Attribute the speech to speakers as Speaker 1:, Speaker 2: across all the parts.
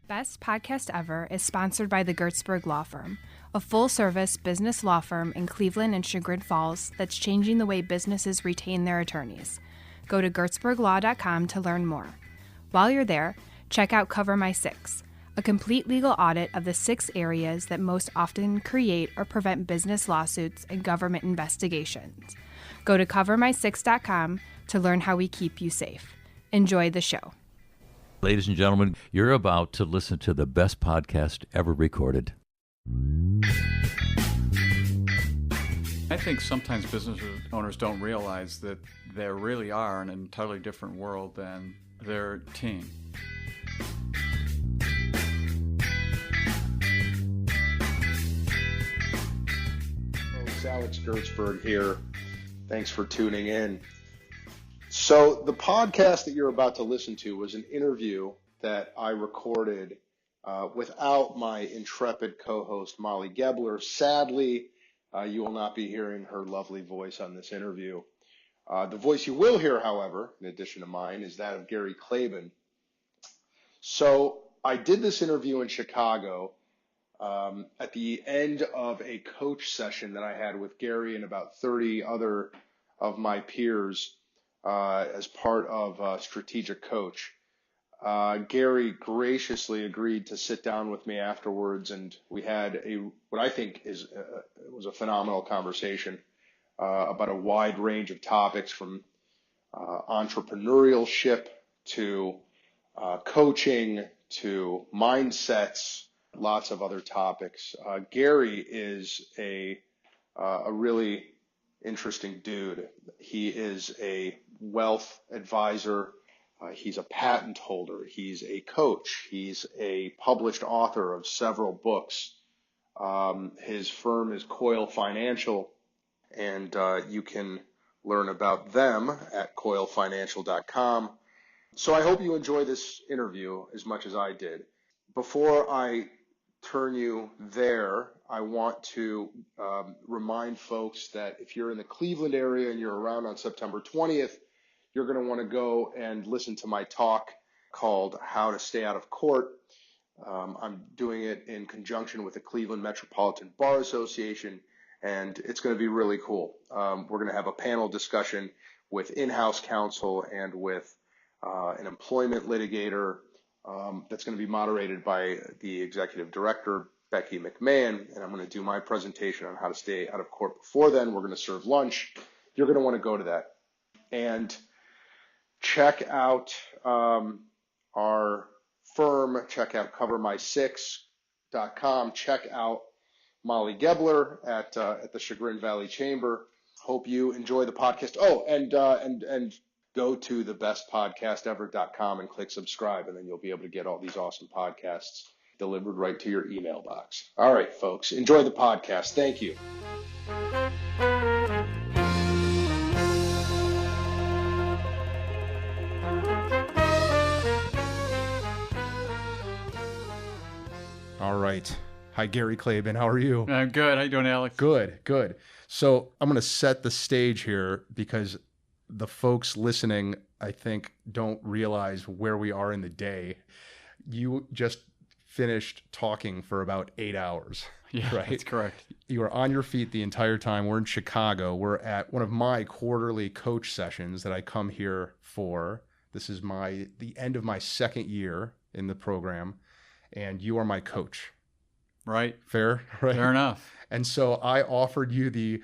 Speaker 1: Best Podcast Ever is sponsored by the Gertzberg Law Firm, a full-service business law firm in Cleveland and Chagrin Falls that's changing the way businesses retain their attorneys. Go to gertzberglaw.com to learn more. While you're there, check out Cover My Six, a complete legal audit of the 6 areas that most often create or prevent business lawsuits and government investigations. Go to covermysix.com to learn how we keep you safe. Enjoy the show.
Speaker 2: Ladies and gentlemen, you're about to listen to the best podcast ever recorded.
Speaker 3: I think sometimes business owners don't realize that they really are in an entirely different world than their team.
Speaker 4: Folks, Alex Gertzberg here. Thanks for tuning in. So the podcast that you're about to listen to was an interview that I recorded without my intrepid co-host Molly Gebler. Sadly, you will not be hearing her lovely voice on this interview. The voice you will hear, however, in addition to mine, is that of Gary Klaben. So I did this interview in Chicago at the end of a coach session that I had with Gary and about 30 other of my peers as part of Strategic Coach. Gary graciously agreed to sit down with me afterwards, and we had what I think was a phenomenal conversation about a wide range of topics, from entrepreneurship to coaching to mindsets, lots of other topics. Gary is a really interesting dude. He is a wealth advisor. He's a patent holder. He's a coach. He's a published author of several books. His firm is Coil Financial, and you can learn about them at coilfinancial.com. So I hope you enjoy this interview as much as I did. Before I turn you there, I want to remind folks that if you're in the Cleveland area and you're around on September 20th, you're going to want to go and listen to my talk called How to Stay Out of Court. I'm doing it in conjunction with the Cleveland Metropolitan Bar Association, and it's going to be really cool. We're going to have a panel discussion with in-house counsel and with an employment litigator that's going to be moderated by the executive director, Becky McMahon, and I'm going to do my presentation on how to stay out of court before then. We're going to serve lunch. You're going to want to go to that. And check out our firm, check out covermysix.com, check out Molly Gebler at the Chagrin Valley Chamber. Hope you enjoy the podcast. Oh, and go to the Best.Podcast.Ever.com and click subscribe, and then you'll be able to get all these awesome podcasts delivered right to your email box. All right, folks, enjoy the podcast. Thank you.
Speaker 5: All right. Hi, Gary Klaben. How are you?
Speaker 3: I'm good. How you doing, Alex?
Speaker 5: Good. So I'm going to set the stage here because the folks listening, I think, don't realize where we are in the day. You just finished talking for about 8 hours.
Speaker 3: Yeah,
Speaker 5: right?
Speaker 3: That's correct.
Speaker 5: You were on your feet the entire time. We're in Chicago. We're at one of my quarterly coach sessions that I come here for. This is the end of my second year in the program, and you are my coach.
Speaker 3: Right.
Speaker 5: Fair? Right.
Speaker 3: Fair enough.
Speaker 5: And so I offered you the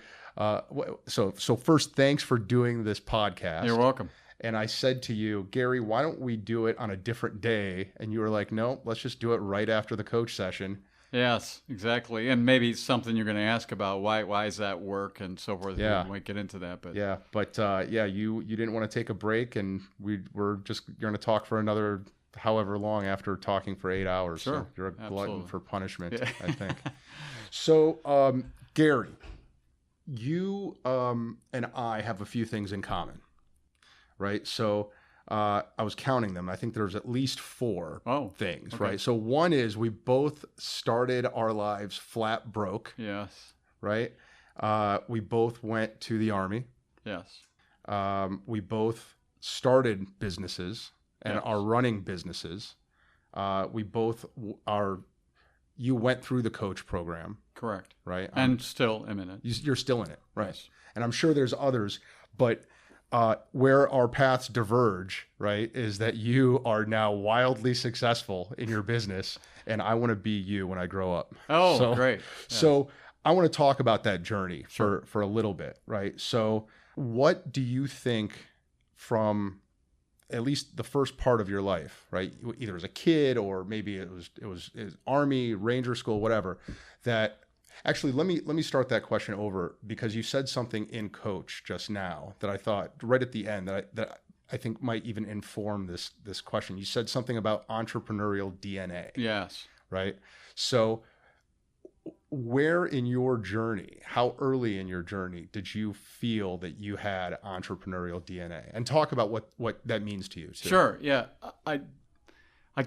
Speaker 5: so first, thanks for doing this podcast.
Speaker 3: You're welcome.
Speaker 5: And I said to you, Gary, why don't we do it on a different day? And you were like, no, let's just do it right after the coach session.
Speaker 3: Yes, exactly. And maybe something you're going to ask about, why is that work and so forth.
Speaker 5: Yeah.
Speaker 3: We might get into that. But
Speaker 5: you didn't want to take a break, and you're going to talk for another however long after talking for 8 hours.
Speaker 3: Sure.
Speaker 5: So you're a glutton for punishment,
Speaker 3: Yeah.
Speaker 5: I think. So, Gary, you and I have a few things in common, right? So I was counting them. I think there's at least 4 things,
Speaker 3: okay.
Speaker 5: right? So one is we both started our lives flat broke.
Speaker 3: Yes.
Speaker 5: Right? We both went to the Army.
Speaker 3: Yes.
Speaker 5: We both started businesses and
Speaker 3: Yes.
Speaker 5: are running businesses. We both are. You went through the coach program,
Speaker 3: Correct.
Speaker 5: right?
Speaker 3: And still am in it.
Speaker 5: You're still in it, right?
Speaker 3: Yes.
Speaker 5: And I'm sure there's others, but where our paths diverge, right, is that you are now wildly successful in your business, and I want to be you when I grow up.
Speaker 3: Oh, great. Yeah.
Speaker 5: So I want to talk about that journey for a little bit, right? So what do you think from at least the first part of your life, right? Either as a kid or maybe it was Army, Ranger School, whatever, that actually let me start that question over, because you said something in coach just now that I thought right at the end that I think might even inform this question. You said something about entrepreneurial DNA.
Speaker 3: Yes.
Speaker 5: Right? So where in your journey, how early in your journey did you feel that you had entrepreneurial DNA? And talk about what that means to you too.
Speaker 3: Sure. Yeah. I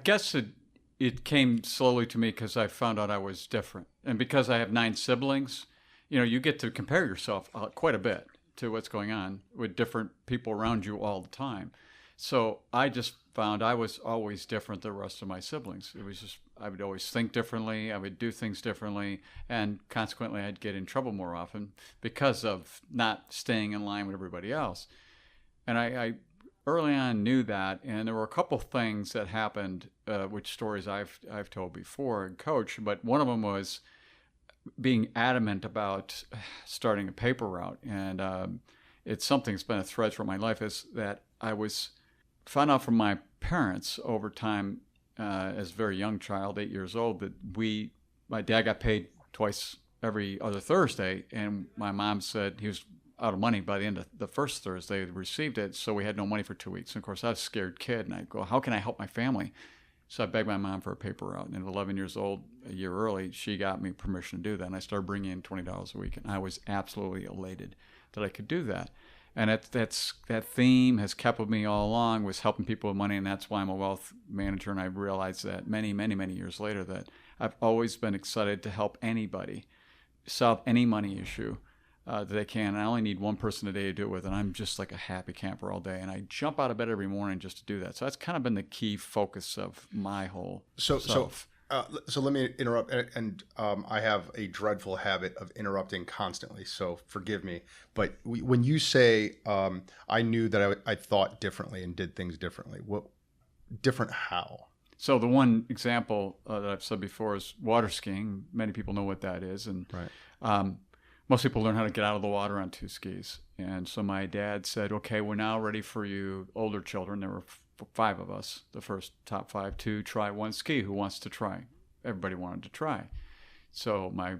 Speaker 3: guess it came slowly to me because I found out I was different. And because I have 9 siblings, you get to compare yourself quite a bit to what's going on with different people around you all the time. So I just found I was always different than the rest of my siblings. It was just, I would always think differently. I would do things differently. And consequently, I'd get in trouble more often because of not staying in line with everybody else. And I early on knew that. And there were a couple things that happened, which stories I've told before in coach. But one of them was being adamant about starting a paper route. And it's something that's been a thread throughout my life, is that I found out from my parents over time, as a very young child, 8 years old, that my dad got paid twice every other Thursday, and my mom said he was out of money by the end of the first Thursday they received it, so we had no money for 2 weeks. And of course, I was a scared kid, and I go, how can I help my family? So I begged my mom for a paper route, and at 11 years old, a year early, she got me permission to do that, and I started bringing in $20 a week, and I was absolutely elated that I could do that. And that theme has kept with me all along, was helping people with money, and that's why I'm a wealth manager. And I realized that many, many, many years later that I've always been excited to help anybody solve any money issue that they can. And I only need one person a day to do it with, and I'm just like a happy camper all day. And I jump out of bed every morning just to do that. So that's kind of been the key focus of my whole self.
Speaker 5: So let me interrupt, and I have a dreadful habit of interrupting constantly, so forgive me. But when you say I knew that I thought differently and did things differently, what different how?
Speaker 3: So the one example that I've said before is water skiing. Many people know what that is, and most people learn how to get out of the water on 2 skis. And so my dad said, "Okay, we're now ready for you, older children." There were 5 of us, the first top 5, to try 1 ski. Who wants to try? Everybody wanted to try. So my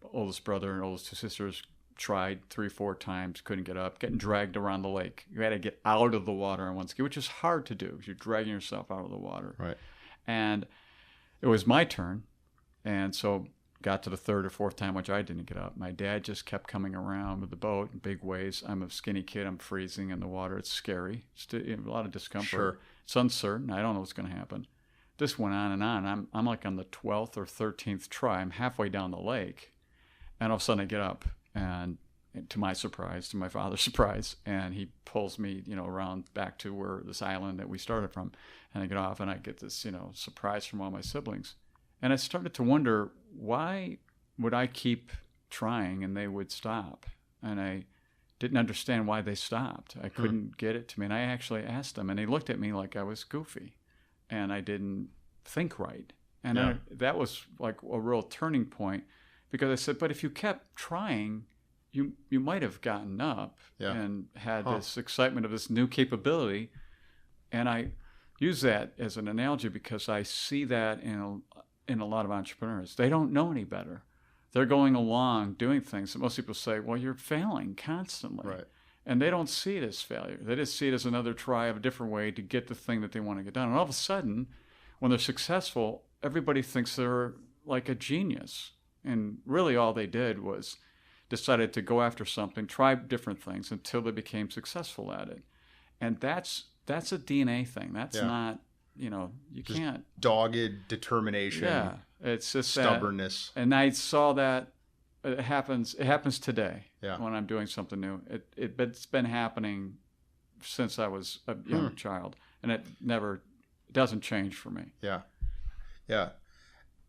Speaker 3: oldest brother and oldest 2 sisters tried 3 or 4 times, couldn't get up, getting dragged around the lake. You had to get out of the water on 1 ski, which is hard to do. You're dragging yourself out of the water.
Speaker 5: Right.
Speaker 3: And it was my turn. And so got to the 3rd or 4th time, which I didn't get up. My dad just kept coming around with the boat in big waves. I'm a skinny kid. I'm freezing in the water. It's scary. It's a lot of discomfort.
Speaker 5: Sure.
Speaker 3: It's uncertain. I don't know what's going to happen. This went on and on. I'm like on the 12th or 13th try. I'm halfway down the lake. And all of a sudden I get up, and to my surprise, to my father's surprise, and he pulls me, around back to where this island that we started from. And I get off, and I get this, surprise from all my siblings. And I started to wonder, why would I keep trying and they would stop? And I didn't understand why they stopped. I couldn't get it to me. And I actually asked them, and they looked at me like I was goofy and I didn't think right. And that was like a real turning point, because I said, but if you kept trying, you might have gotten up and had this excitement of this new capability. And I use that as an analogy because I see that in a lot of entrepreneurs. They don't know any better. They're going along doing things that most people say, well, you're failing constantly.
Speaker 5: Right.
Speaker 3: And they don't see it as failure. They just see it as another try of a different way to get the thing that they want to get done. And all of a sudden, when they're successful, everybody thinks they're like a genius. And really all they did was decided to go after something, try different things until they became successful at it. And that's a DNA thing. That's not, you just can't.
Speaker 5: Dogged determination.
Speaker 3: Yeah. It's just
Speaker 5: stubbornness.
Speaker 3: And I saw that it happens today when I'm doing something new. It's been happening since I was a young child, and it doesn't change for me.
Speaker 5: Yeah. Yeah.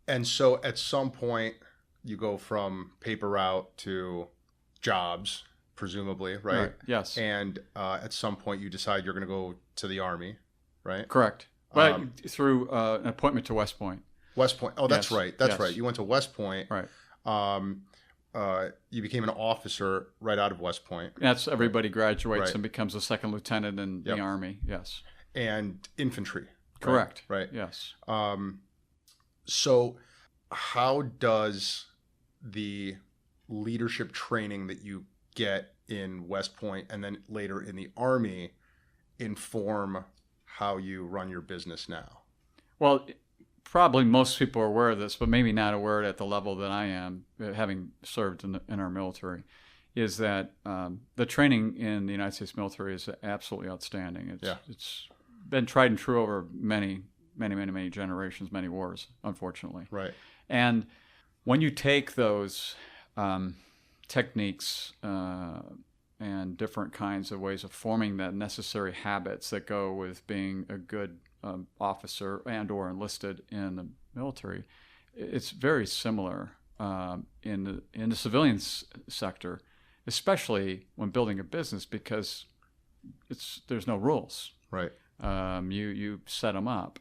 Speaker 5: And so at some point you go from paper route to jobs, presumably, right?
Speaker 3: Yes.
Speaker 5: And at some point you decide you're going to go to the Army, right?
Speaker 3: Correct. But through an appointment to West Point.
Speaker 5: West Point. Oh, that's
Speaker 3: Yes.
Speaker 5: right. That's
Speaker 3: Yes.
Speaker 5: right. You went to West Point.
Speaker 3: Right.
Speaker 5: You became an officer right out of West Point.
Speaker 3: That's everybody graduates
Speaker 5: Right.
Speaker 3: and becomes a second lieutenant in the Army. Yes.
Speaker 5: And infantry.
Speaker 3: Correct.
Speaker 5: Right.
Speaker 3: Yes.
Speaker 5: So how does the leadership training that you get in West Point and then later in the Army inform how you run your business now?
Speaker 3: Well, probably most people are aware of this, but maybe not aware at the level that I am, having served in our military, is that the training in the United States military is absolutely outstanding. It's been tried and true over many generations, many wars, unfortunately.
Speaker 5: Right.
Speaker 3: And when you take those techniques and different kinds of ways of forming the necessary habits that go with being a good officer and or enlisted in the military, it's very similar in the civilian sector, especially when building a business, because there's no rules.
Speaker 5: Right.
Speaker 3: You set them up.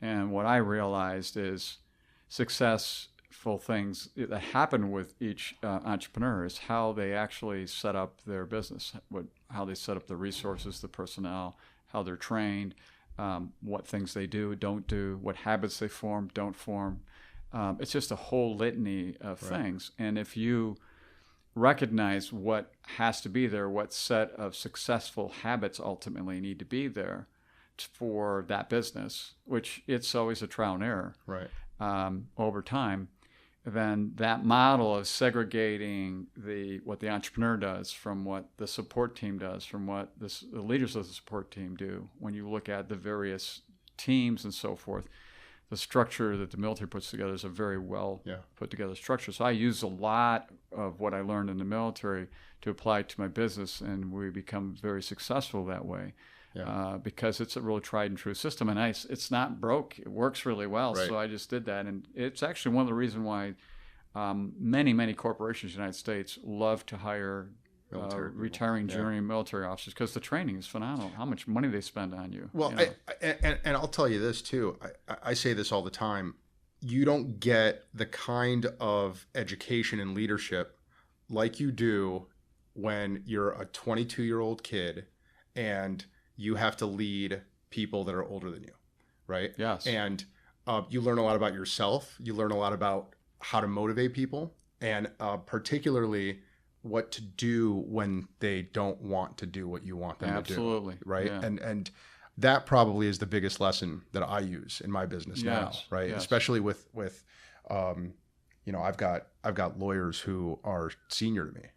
Speaker 3: And what I realized is successful things that happen with each entrepreneur is how they actually set up their business, how they set up the resources, the personnel, how they're trained, what things they do, don't do, what habits they form, don't form. It's just a whole litany of things. And if you recognize what has to be there, what set of successful habits ultimately need to be there for that business, which it's always a trial and error over time, then that model of segregating what the entrepreneur does from what the support team does, from what the leaders of the support team do, when you look at the various teams and so forth, the structure that the military puts together is a very well put together structure. So I use a lot of what I learned in the military to apply to my business, and we become very successful that way. Because it's a really tried and true system, and it's not broke. It works really well.
Speaker 5: Right.
Speaker 3: So I just did that, and it's actually one of the reasons why many corporations in the United States love to hire retiring junior military officers, because the training is phenomenal. How much money they spend on you.
Speaker 5: Well, and I'll tell you this too. I say this all the time. You don't get the kind of education and leadership like you do when you're a 22-year-old kid and you have to lead people that are older than you, right?
Speaker 3: Yes.
Speaker 5: And you learn a lot about yourself. You learn a lot about how to motivate people, and particularly what to do when they don't want to do what you want them to do.
Speaker 3: Absolutely.
Speaker 5: Right?
Speaker 3: Yeah.
Speaker 5: And that probably is the biggest lesson that I use in my business now, right?
Speaker 3: Yes.
Speaker 5: Especially with I've got lawyers who are senior to me,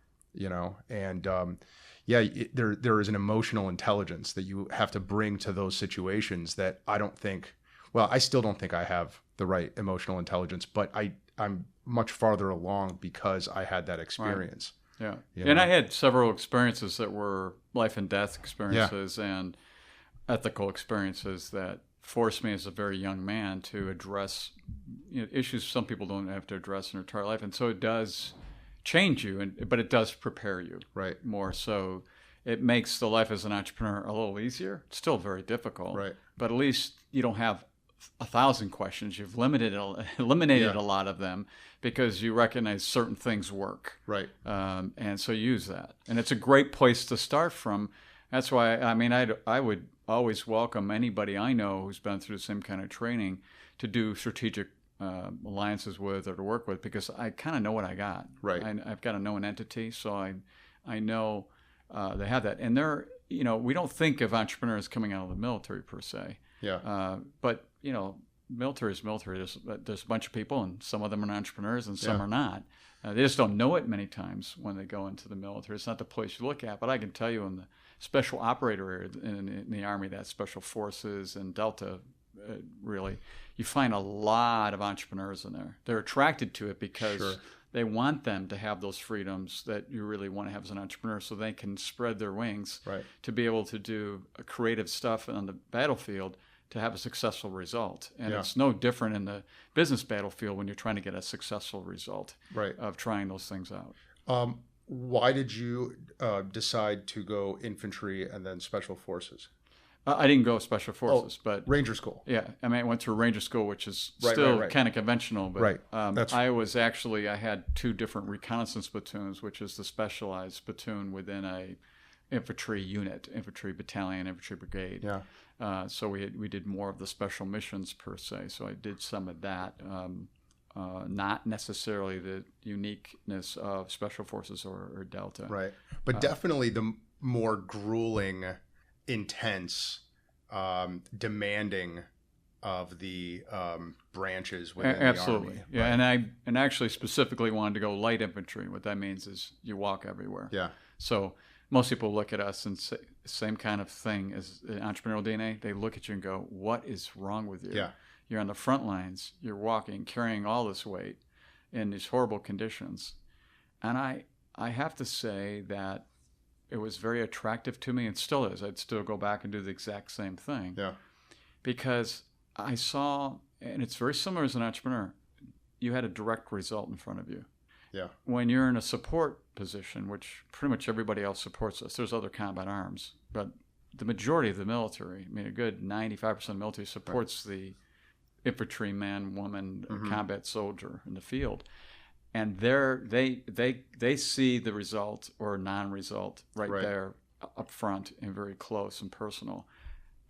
Speaker 5: and there is an emotional intelligence that you have to bring to those situations that I still don't think I have the right emotional intelligence, but I'm much farther along because I had that experience.
Speaker 3: Right. Yeah. And I had several experiences that were life and death experiences and ethical experiences that forced me as a very young man to address issues some people don't have to address in their entire life. And so it does change you, but it does prepare you more. So it makes the life as an entrepreneur a little easier. It's still very difficult, but at least you don't have 1,000 questions. You've eliminated a lot of them because you recognize certain things work. Right. And so you use that. And it's a great place to start from. That's why, I would always welcome anybody I know who's been through the same kind of training to do strategic alliances with or to work with, because I kind of know what I got. Right. I've got to know an entity, so I know they have that. And we don't think of entrepreneurs coming out of the military per se. Yeah. But military is military. There's a bunch of people, and some of them are entrepreneurs, and some are not. They just don't know it many times when they go into the military. It's not the place you look at. But I can tell you, in the special operator area in the Army, that's Special Forces and Delta, really, you find a lot of entrepreneurs in there. They're attracted to it because they want them to have those freedoms that you really want to have as an entrepreneur, so they can spread their wings to be able to do creative stuff on the battlefield to have a successful result. And
Speaker 5: Yeah.
Speaker 3: it's no different in the business battlefield when you're trying to get a successful result
Speaker 5: Right.
Speaker 3: of trying those things out.
Speaker 5: Why did you decide to go infantry and then special forces?
Speaker 3: I didn't go special forces, but
Speaker 5: Ranger school.
Speaker 3: yeah, I mean, I went through Ranger School, which is
Speaker 5: Right,
Speaker 3: still
Speaker 5: right.
Speaker 3: kind of conventional, but
Speaker 5: Right.
Speaker 3: I had 2 different reconnaissance platoons, which is the specialized platoon within a infantry unit, infantry battalion, infantry brigade.
Speaker 5: Yeah.
Speaker 3: So we did more of the special missions per se. So I did some of that, not necessarily the uniqueness of special forces or Delta.
Speaker 5: Right. But definitely the more grueling, intense, demanding of the branches within
Speaker 3: Absolutely.
Speaker 5: the army.
Speaker 3: Yeah,
Speaker 5: Right.
Speaker 3: and I actually specifically wanted to go light infantry. What that means is you walk everywhere.
Speaker 5: Yeah.
Speaker 3: So most people look at us and say same kind of thing as entrepreneurial DNA. They look at you and go, "What is wrong with you?
Speaker 5: Yeah.
Speaker 3: You're on the front lines. You're walking, carrying all this weight in these horrible conditions." And I have to say that it was very attractive to me, and still is. I'd still go back and do the exact same thing.
Speaker 5: Yeah.
Speaker 3: Because I saw, and it's very similar as an entrepreneur, you had a direct result in front of you.
Speaker 5: Yeah.
Speaker 3: When you're in a support position, which pretty much everybody else supports us, there's other combat arms, but the majority of the military, I mean, a good 95% of the military supports the infantry man, woman, combat soldier in the field. And they see the result or non-result right there up front and very close and personal.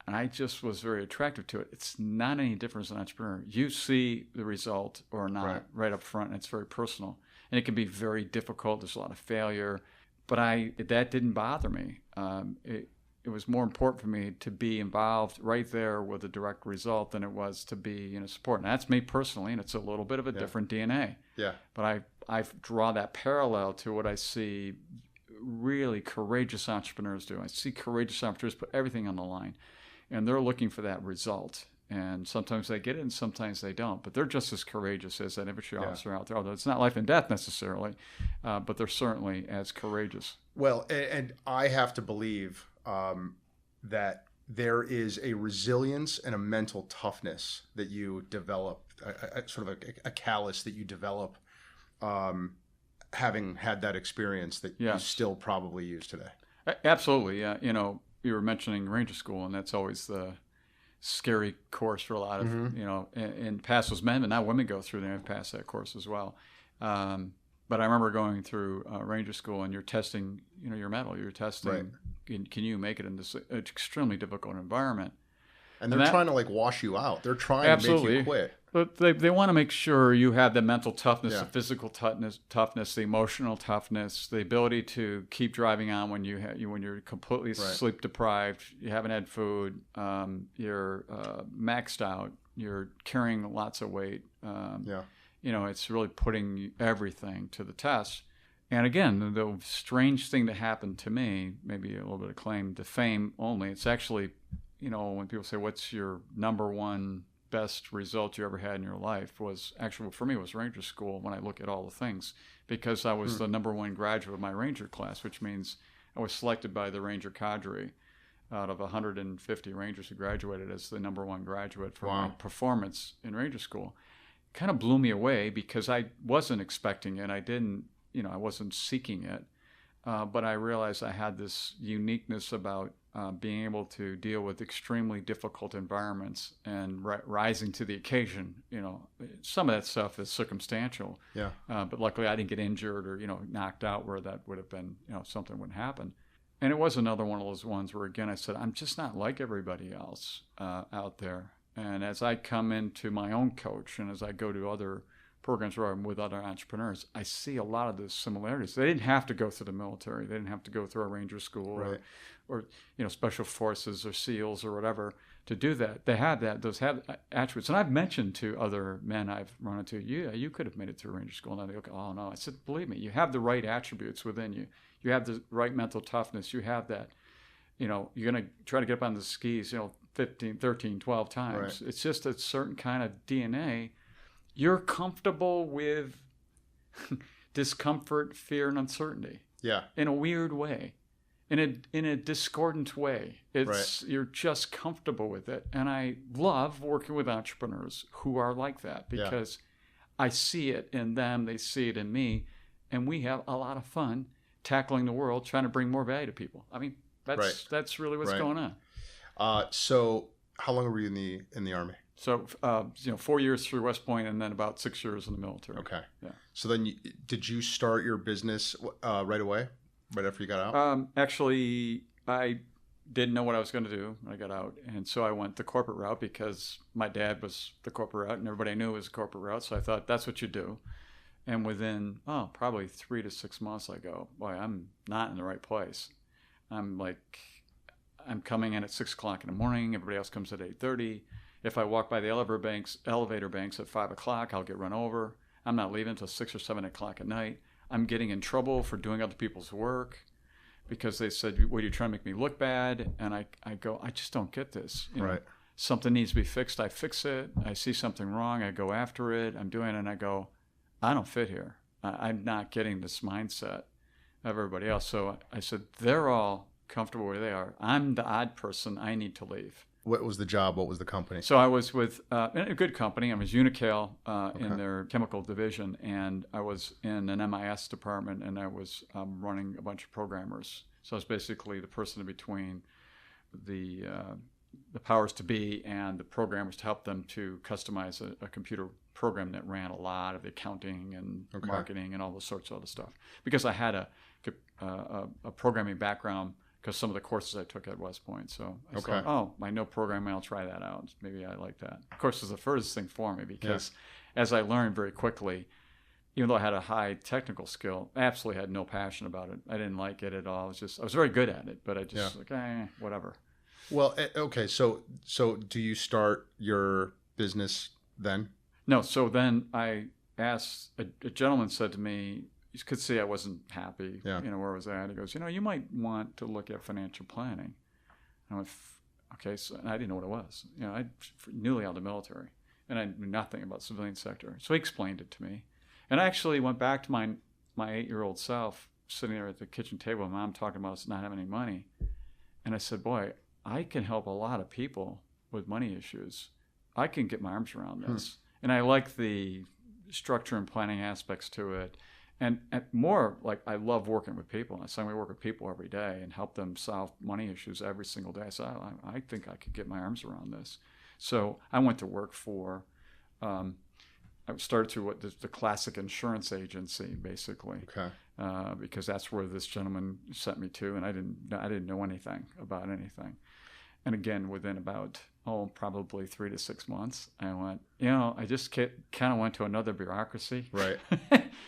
Speaker 3: And I just was very attracted to it. It's not any different as an entrepreneur. You see the result or not right up front, and it's very personal. And it can be very difficult. There's a lot of failure. But that didn't bother me. It was more important for me to be involved right there with a direct result than it was to be in a support. And that's me personally, and it's a little bit of a different DNA.
Speaker 5: Yeah.
Speaker 3: But I draw that parallel to what I see really courageous entrepreneurs do. I see courageous entrepreneurs put everything on the line, and they're looking for that result. And sometimes they get it, and sometimes they don't. But they're just as courageous as that infantry officer out there. Although it's not life and death necessarily, but they're certainly as courageous.
Speaker 5: Well, and I have to believe that there is a resilience and a mental toughness that you develop, sort of a callus that you develop, having had that experience that you still probably use today.
Speaker 3: Absolutely, yeah. You know, you were mentioning Ranger School, and that's always the scary course for a lot of, and past those men, but now women go through there and pass that course as well. But I remember going through Ranger School, and you're testing, your mettle. You're testing, can you make it in this extremely difficult environment?
Speaker 5: And they're trying to wash you out. They're trying to make you quit.
Speaker 3: But they want to make sure you have the mental toughness, the physical toughness, the emotional toughness, the ability to keep driving on when you're completely sleep deprived, you haven't had food, you're maxed out, you're carrying lots of weight. It's really putting everything to the test. And again, the strange thing that happened to me, maybe a little bit of claim to fame only, it's actually, when people say, what's your number one best result you ever had in your life, was actually, for me, was Ranger School when I look at all the things, because I was the number one graduate of my Ranger class, which means I was selected by the Ranger cadre out of 150 Rangers who graduated as the number one graduate for my performance in Ranger School. Kind of blew me away because I wasn't expecting it. I didn't, I wasn't seeking it. But I realized I had this uniqueness about being able to deal with extremely difficult environments and rising to the occasion. Some of that stuff is circumstantial. Yeah. But luckily I didn't get injured or, knocked out where that would have been, something would happen. And it was another one of those ones where, again, I said, I'm just not like everybody else out there. And as I come into my own coach and as I go to other programs where I'm with other entrepreneurs, I see a lot of those similarities. They didn't have to go through the military. They didn't have to go through a Ranger School or Special Forces or SEALs or whatever to do that. They had those attributes. And I've mentioned to other men I've run into, you could have made it through Ranger School. And they go, oh, no. I said, believe me, you have the right attributes within you. You have the right mental toughness. You have that. You're going to try to get up on the skis, 15, 13, 12 times. Right. It's just a certain kind of DNA. You're comfortable with discomfort, fear, and uncertainty. Yeah. In a weird way. in a discordant way. You're just comfortable with it. And I love working with entrepreneurs who are like that because I see it in them, they see it in me, and we have a lot of fun tackling the world, trying to bring more value to people. I mean, that's really what's going on.
Speaker 5: So how long were you in the Army?
Speaker 3: So, 4 years through West Point and then about 6 years in the military.
Speaker 5: Okay.
Speaker 3: Yeah.
Speaker 5: So then did you start your business right away, right after you got out?
Speaker 3: Actually, I didn't know what I was going to do when I got out. And so I went the corporate route because my dad was the corporate route and everybody I knew was the corporate route. So I thought that's what you do. And within, probably 3 to 6 months, I go, boy, I'm not in the right place. I'm coming in at 6 o'clock in the morning. Everybody else comes at 8:30. If I walk by the elevator banks at 5 o'clock, I'll get run over. I'm not leaving until 6 or 7 o'clock at night. I'm getting in trouble for doing other people's work because they said, well, you're trying to make me look bad. And I go, I just don't get this. You know, something needs to be fixed. I fix it. I see something wrong. I go after it. I'm doing it. And I go, I don't fit here. I'm not getting this mindset of everybody else. So I said, they're all comfortable where they are. I'm the odd person. I need to leave.
Speaker 5: What was the job? What was the company?
Speaker 3: So I was with a good company. I was Unical in their chemical division, and I was in an MIS department, and I was running a bunch of programmers. So I was basically the person in between the powers to be and the programmers to help them to customize a computer program that ran a lot of the accounting and marketing and all those sorts of other stuff. Because I had a programming background because some of the courses I took at West Point. So I thought, I know programming, I'll try that out. Maybe I like that. Of course, it was the furthest thing for me because as I learned very quickly, even though I had a high technical skill, I absolutely had no passion about it. I didn't like it at all. I was very good at it, but I just whatever.
Speaker 5: Well, okay. So do you start your business then?
Speaker 3: No. So then I asked, a gentleman said to me, you could see I wasn't happy, where I was at. He goes, you might want to look at financial planning. And I went, okay. So and I didn't know what it was. I newly out of the military, and I knew nothing about the civilian sector. So he explained it to me. And I actually went back to my 8-year-old self, sitting there at the kitchen table, and Mom talking about us not having any money. And I said, boy, I can help a lot of people with money issues. I can get my arms around this. And I like the structure and planning aspects to it. And more like I love working with people. I say we work with people every day and help them solve money issues every single day. So I think I could get my arms around this. So I went to work for, I started through the classic insurance agency, basically.
Speaker 5: Okay.
Speaker 3: Because that's where this gentleman sent me to, and I didn't know anything about anything. And again, within about probably 3 to 6 months, I went, I just kind of went to another bureaucracy.
Speaker 5: Right.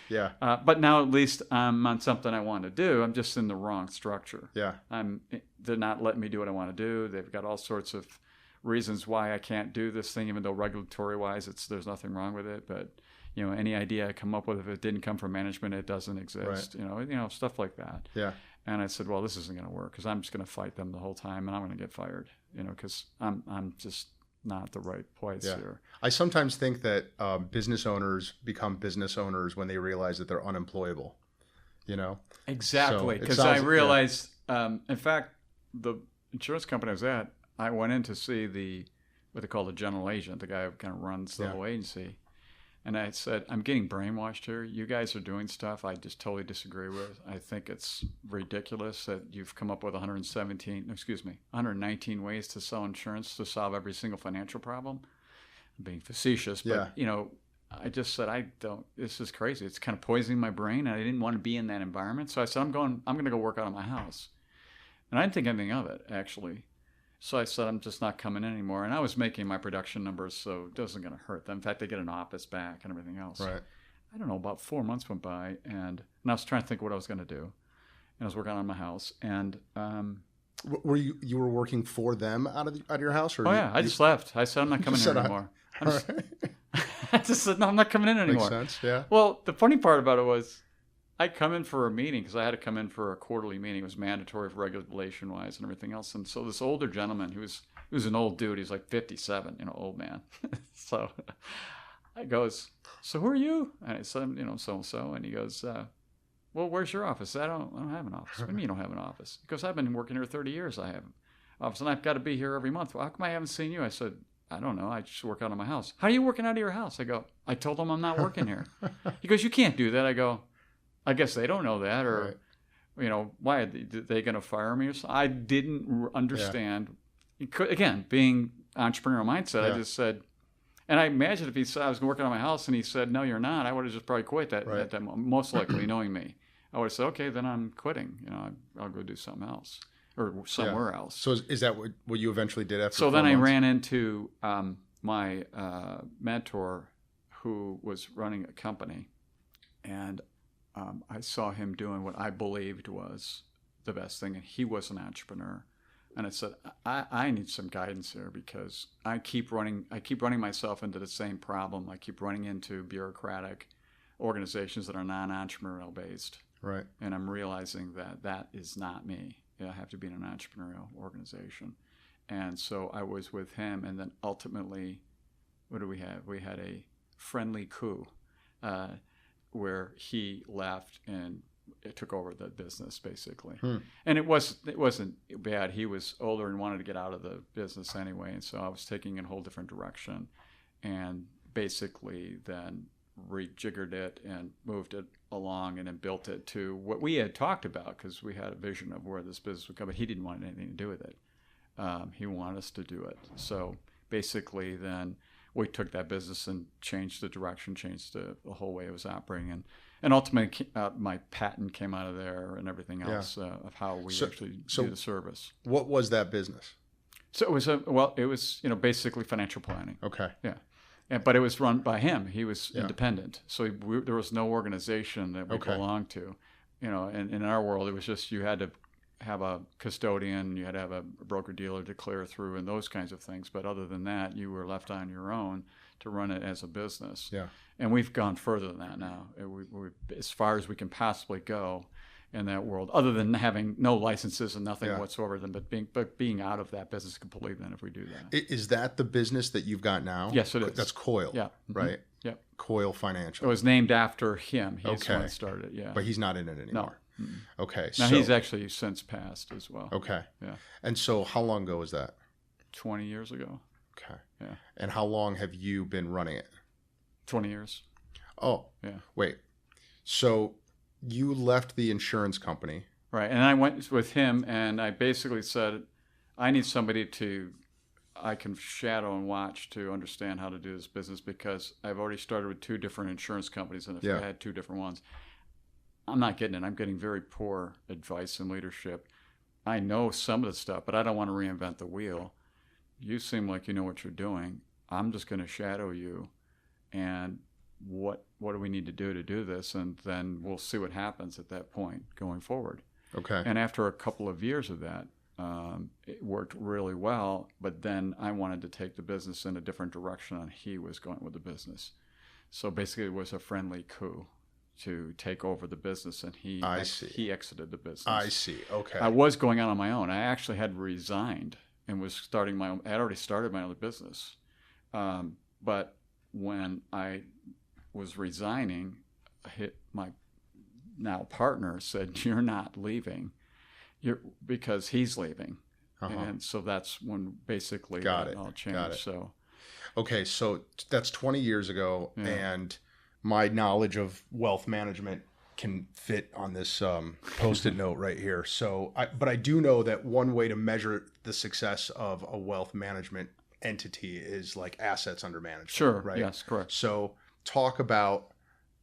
Speaker 5: Yeah.
Speaker 3: But now at least I'm on something I want to do. I'm just in the wrong structure.
Speaker 5: Yeah.
Speaker 3: They're not letting me do what I want to do. They've got all sorts of reasons why I can't do this thing, even though regulatory-wise there's nothing wrong with it. But any idea I come up with, if it didn't come from management, it doesn't exist. Right. Stuff like that. Yeah. And I said, well, this isn't going to work because I'm just going to fight them the whole time, and I'm going to get fired. Because I'm just not the right place here.
Speaker 5: I sometimes think that business owners become business owners when they realize that they're unemployable.
Speaker 3: Exactly. Because I realized, in fact, the insurance company I was at, I went in to see what they call the general agent, the guy who kind of runs the whole agency. And I said, I'm getting brainwashed here. You guys are doing stuff I just totally disagree with. I think it's ridiculous that you've come up with 119 ways to sell insurance to solve every single financial problem. I'm being facetious, but, I just said, this is crazy. It's kind of poisoning my brain, and I didn't want to be in that environment. So I said, I'm going to go work out of my house. And I didn't think anything of it, actually. So I said, I'm just not coming in anymore. And I was making my production numbers, so it wasn't going to hurt them. In fact, they get an office back and everything else.
Speaker 5: Right.
Speaker 3: I don't know, about 4 months went by, and I was trying to think what I was going to do. And I was working on my house. And
Speaker 5: were you were working for them out of your house? Or
Speaker 3: I just left. I said, I'm not coming in anymore. I just said, no, I'm not coming in anymore.
Speaker 5: Makes sense, yeah.
Speaker 3: Well, the funny part about it was, I'd come in for a meeting because I had to come in for a quarterly meeting. It was mandatory for regulation-wise and everything else. And so this older gentleman, he was an old dude. He was like 57, old man. So I goes, so who are you? And I said, so-and-so. And he goes, well, where's your office? I don't have an office. What do you mean you don't have an office? Because I've been working here 30 years. I have an office, and I've got to be here every month. Well, how come I haven't seen you? I said, I don't know. I just work out of my house. How are you working out of your house? I told them I'm not working here. He goes, you can't do that. I go, I guess they don't know that, or, why are they going to fire me or something? I didn't understand. Yeah. Again, being entrepreneurial mindset, I just said, and I imagine if he said I was working on my house and he said, no, you're not, I would have just probably quit at that moment, most likely knowing me. I would have said, okay, then I'm quitting. I'll go do something else or somewhere else.
Speaker 5: So is that what you eventually did after 4
Speaker 3: months?
Speaker 5: I
Speaker 3: ran into my mentor who was running a company, and I saw him doing what I believed was the best thing, and he was an entrepreneur. And I said, I need some guidance here because I keep running myself into the same problem. I keep running into bureaucratic organizations that are non-entrepreneurial based.
Speaker 5: Right.
Speaker 3: And I'm realizing that is not me. I have to be in an entrepreneurial organization. And so I was with him, and then ultimately, what do we have? We had a friendly coup where he left and it took over the business basically. And it wasn't bad. He was older and wanted to get out of the business anyway, and so I was taking it a whole different direction, and basically then rejiggered it and moved it along and then built it to what we had talked about, because we had a vision of where this business would go, but he didn't want anything to do with it. He wanted us to do it. So basically then we took that business and changed the direction, changed the whole way it was operating, and ultimately my patent came out of there and everything else of how we actually do the service. What
Speaker 5: was that business?
Speaker 3: So it was basically financial planning.
Speaker 5: Okay.
Speaker 3: Yeah. But it was run by him. He was independent. So there was no organization that we belonged to. And in our world, it was just you had to have a custodian, you had to have a broker-dealer to clear through and those kinds of things. But other than that, you were left on your own to run it as a business.
Speaker 5: Yeah.
Speaker 3: And we've gone further than that now. We're as far as we can possibly go in that world, other than having no licenses and nothing whatsoever, but being out of that business completely then if we do that.
Speaker 5: Is that the business that you've got now?
Speaker 3: Yes, it is.
Speaker 5: That's Coil, right?
Speaker 3: Yeah.
Speaker 5: Coil Financial.
Speaker 3: It was named after him. He's the one that started it, yeah.
Speaker 5: But he's not in it anymore.
Speaker 3: No.
Speaker 5: Okay.
Speaker 3: Now, he's actually since passed as well.
Speaker 5: Okay.
Speaker 3: Yeah.
Speaker 5: And so how long ago was that?
Speaker 3: 20 years ago.
Speaker 5: Okay.
Speaker 3: Yeah.
Speaker 5: And how long have you been running it?
Speaker 3: 20 years.
Speaker 5: Oh.
Speaker 3: Yeah.
Speaker 5: Wait. So you left the insurance company.
Speaker 3: Right. And I went with him, and I basically said, I need somebody I can shadow and watch to understand how to do this business, because I've already started with 2 different insurance companies, and if I had 2 different ones, I'm not getting it. I'm getting very poor advice and leadership. I know some of the stuff, but I don't want to reinvent the wheel. You seem like you know what you're doing. I'm just going to shadow you, and what do we need to do this, and then we'll see what happens at that point going forward.
Speaker 5: Okay.
Speaker 3: And after a couple of years of that, it worked really well, but then I wanted to take the business in a different direction, and he was going with the business. So basically it was a friendly coup to take over the business, and he exited the business.
Speaker 5: I see. Okay.
Speaker 3: I was going out on my own. I actually had resigned and was starting I had already started my other business. But when I was resigning, my now partner said, "You're not leaving, because he's leaving." And so that's when basically it all changed.
Speaker 5: Got it.
Speaker 3: So,
Speaker 5: okay, so that's 20 years ago, and my knowledge of wealth management can fit on this Post-it note right here. So, but I do know that one way to measure the success of a wealth management entity is like assets under management.
Speaker 3: Sure.
Speaker 5: Right.
Speaker 3: Yes. Correct.
Speaker 5: So, talk about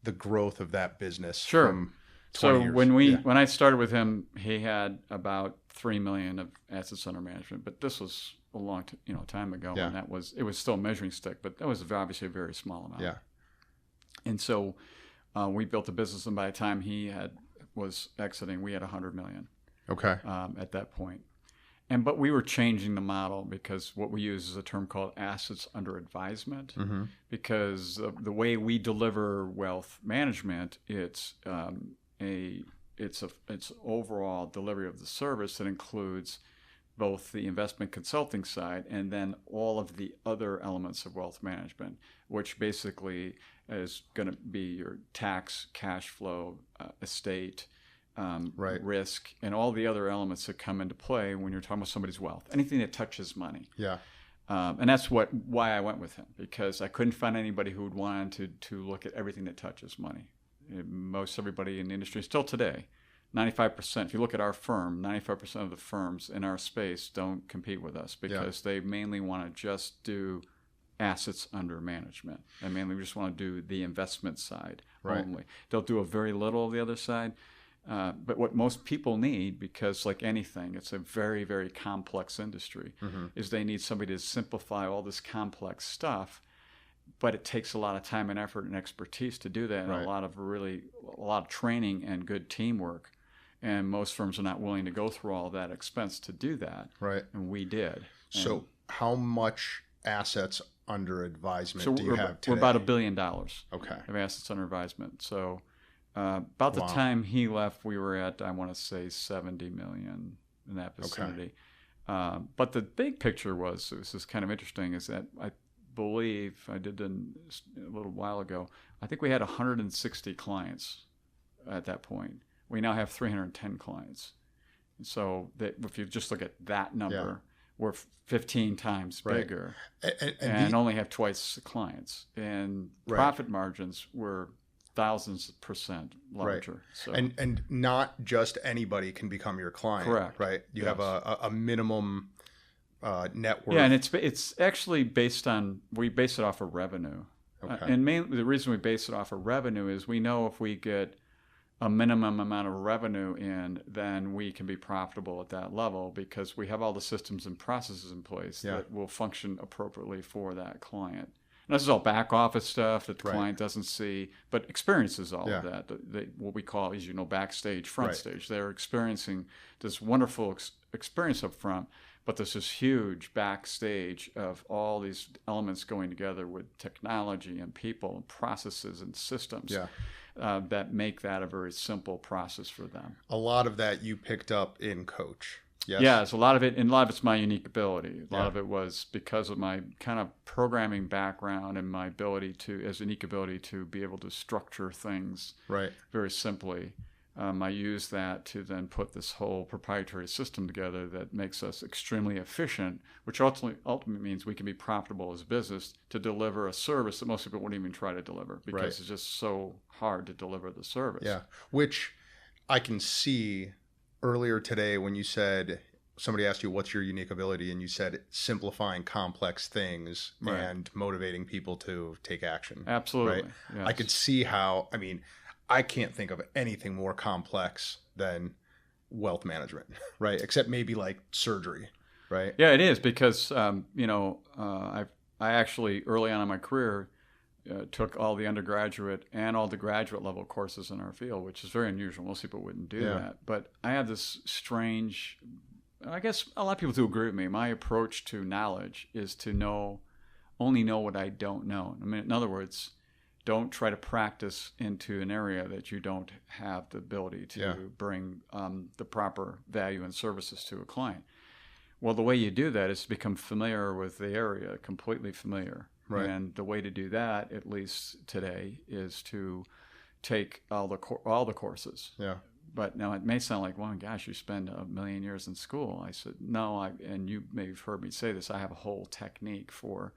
Speaker 5: the growth of that business.
Speaker 3: Sure.
Speaker 5: From 20
Speaker 3: so
Speaker 5: years.
Speaker 3: when I started with him, he had about $3 million of assets under management. But this was a long time ago, and it was still a measuring stick, but that was obviously a very small amount.
Speaker 5: Yeah.
Speaker 3: And so we built a business, and by the time he was exiting, we had $100 million.
Speaker 5: Okay.
Speaker 3: At that point. But we were changing the model, because what we use is a term called assets under advisement, because the way we deliver wealth management, it's overall delivery of the service that includes both the investment consulting side and then all of the other elements of wealth management, which basically is going to be your tax, cash flow, estate, risk, and all the other elements that come into play when you're talking about somebody's wealth. Anything that touches money.
Speaker 5: Yeah.
Speaker 3: And that's why I went with him, because I couldn't find anybody who would want to look at everything that touches money. Most everybody in the industry, still today, 95%, if you look at our firm, 95% of the firms in our space don't compete with us because they mainly want to just do assets under management. They mainly just want to do the investment side only. They'll do a very little of the other side. But what most people need, because like anything, it's a very, very complex industry, is they need somebody to simplify all this complex stuff. But it takes a lot of time and effort and expertise to do that, and a lot of training and good teamwork. And most firms are not willing to go through all that expense to do that.
Speaker 5: Right.
Speaker 3: And we did.
Speaker 5: So how much assets under advisement do you have today?
Speaker 3: We're about $1 billion of assets under advisement. So about the time he left, we were at, I want to say, 70 million in that vicinity. But the big picture was, this is kind of interesting, is that I believe, I did a little while ago, I think we had 160 clients at that point. We now have 310 clients. So that if you just look at that number, we're 15 times bigger and only have twice the clients. And profit margins were thousands % larger. So.
Speaker 5: And not just anybody can become your client.
Speaker 3: Correct.
Speaker 5: Right? You have a minimum net worth.
Speaker 3: Yeah, and it's actually we base it off of revenue. And mainly the reason we base it off of revenue is we know if we get a minimum amount of revenue in, then we can be profitable at that level because we have all the systems and processes in place that will function appropriately for that client. And this is all back office stuff that the client doesn't see, but experiences all of that. What we call, as you know, backstage, front stage. They're experiencing this wonderful experience up front, but there's this huge backstage of all these elements going together with technology and people and processes and systems that make that a very simple process for them.
Speaker 5: A lot of that you picked up in Coach. Yes.
Speaker 3: Yeah, it's a lot of it, and a lot of it's my unique ability. A lot of it was because of my kind of programming background and my ability unique ability to be able to structure things very simply. I use that to then put this whole proprietary system together that makes us extremely efficient, which ultimately means we can be profitable as a business to deliver a service that most people wouldn't even try to deliver because it's just so hard to deliver the service.
Speaker 5: Yeah, which I can see earlier today when you said, somebody asked you what's your unique ability, and you said simplifying complex things and motivating people to take action.
Speaker 3: Absolutely.
Speaker 5: Right? Yes. I could see how, I can't think of anything more complex than wealth management, right? Except maybe like surgery, right?
Speaker 3: Yeah, it is because, I actually early on in my career took all the undergraduate and all the graduate level courses in our field, which is very unusual. Most people wouldn't do that. But I have this strange, I guess a lot of people do agree with me. My approach to knowledge is to only know what I don't know. In other words, don't try to practice into an area that you don't have the ability to bring the proper value and services to a client. Well, the way you do that is to become familiar with the area, completely familiar. Right. And the way to do that, at least today, is to take all the courses. Yeah. But now it may sound like, well, gosh, you spend 1 million years in school. I said, no, and you may have heard me say this, I have a whole technique for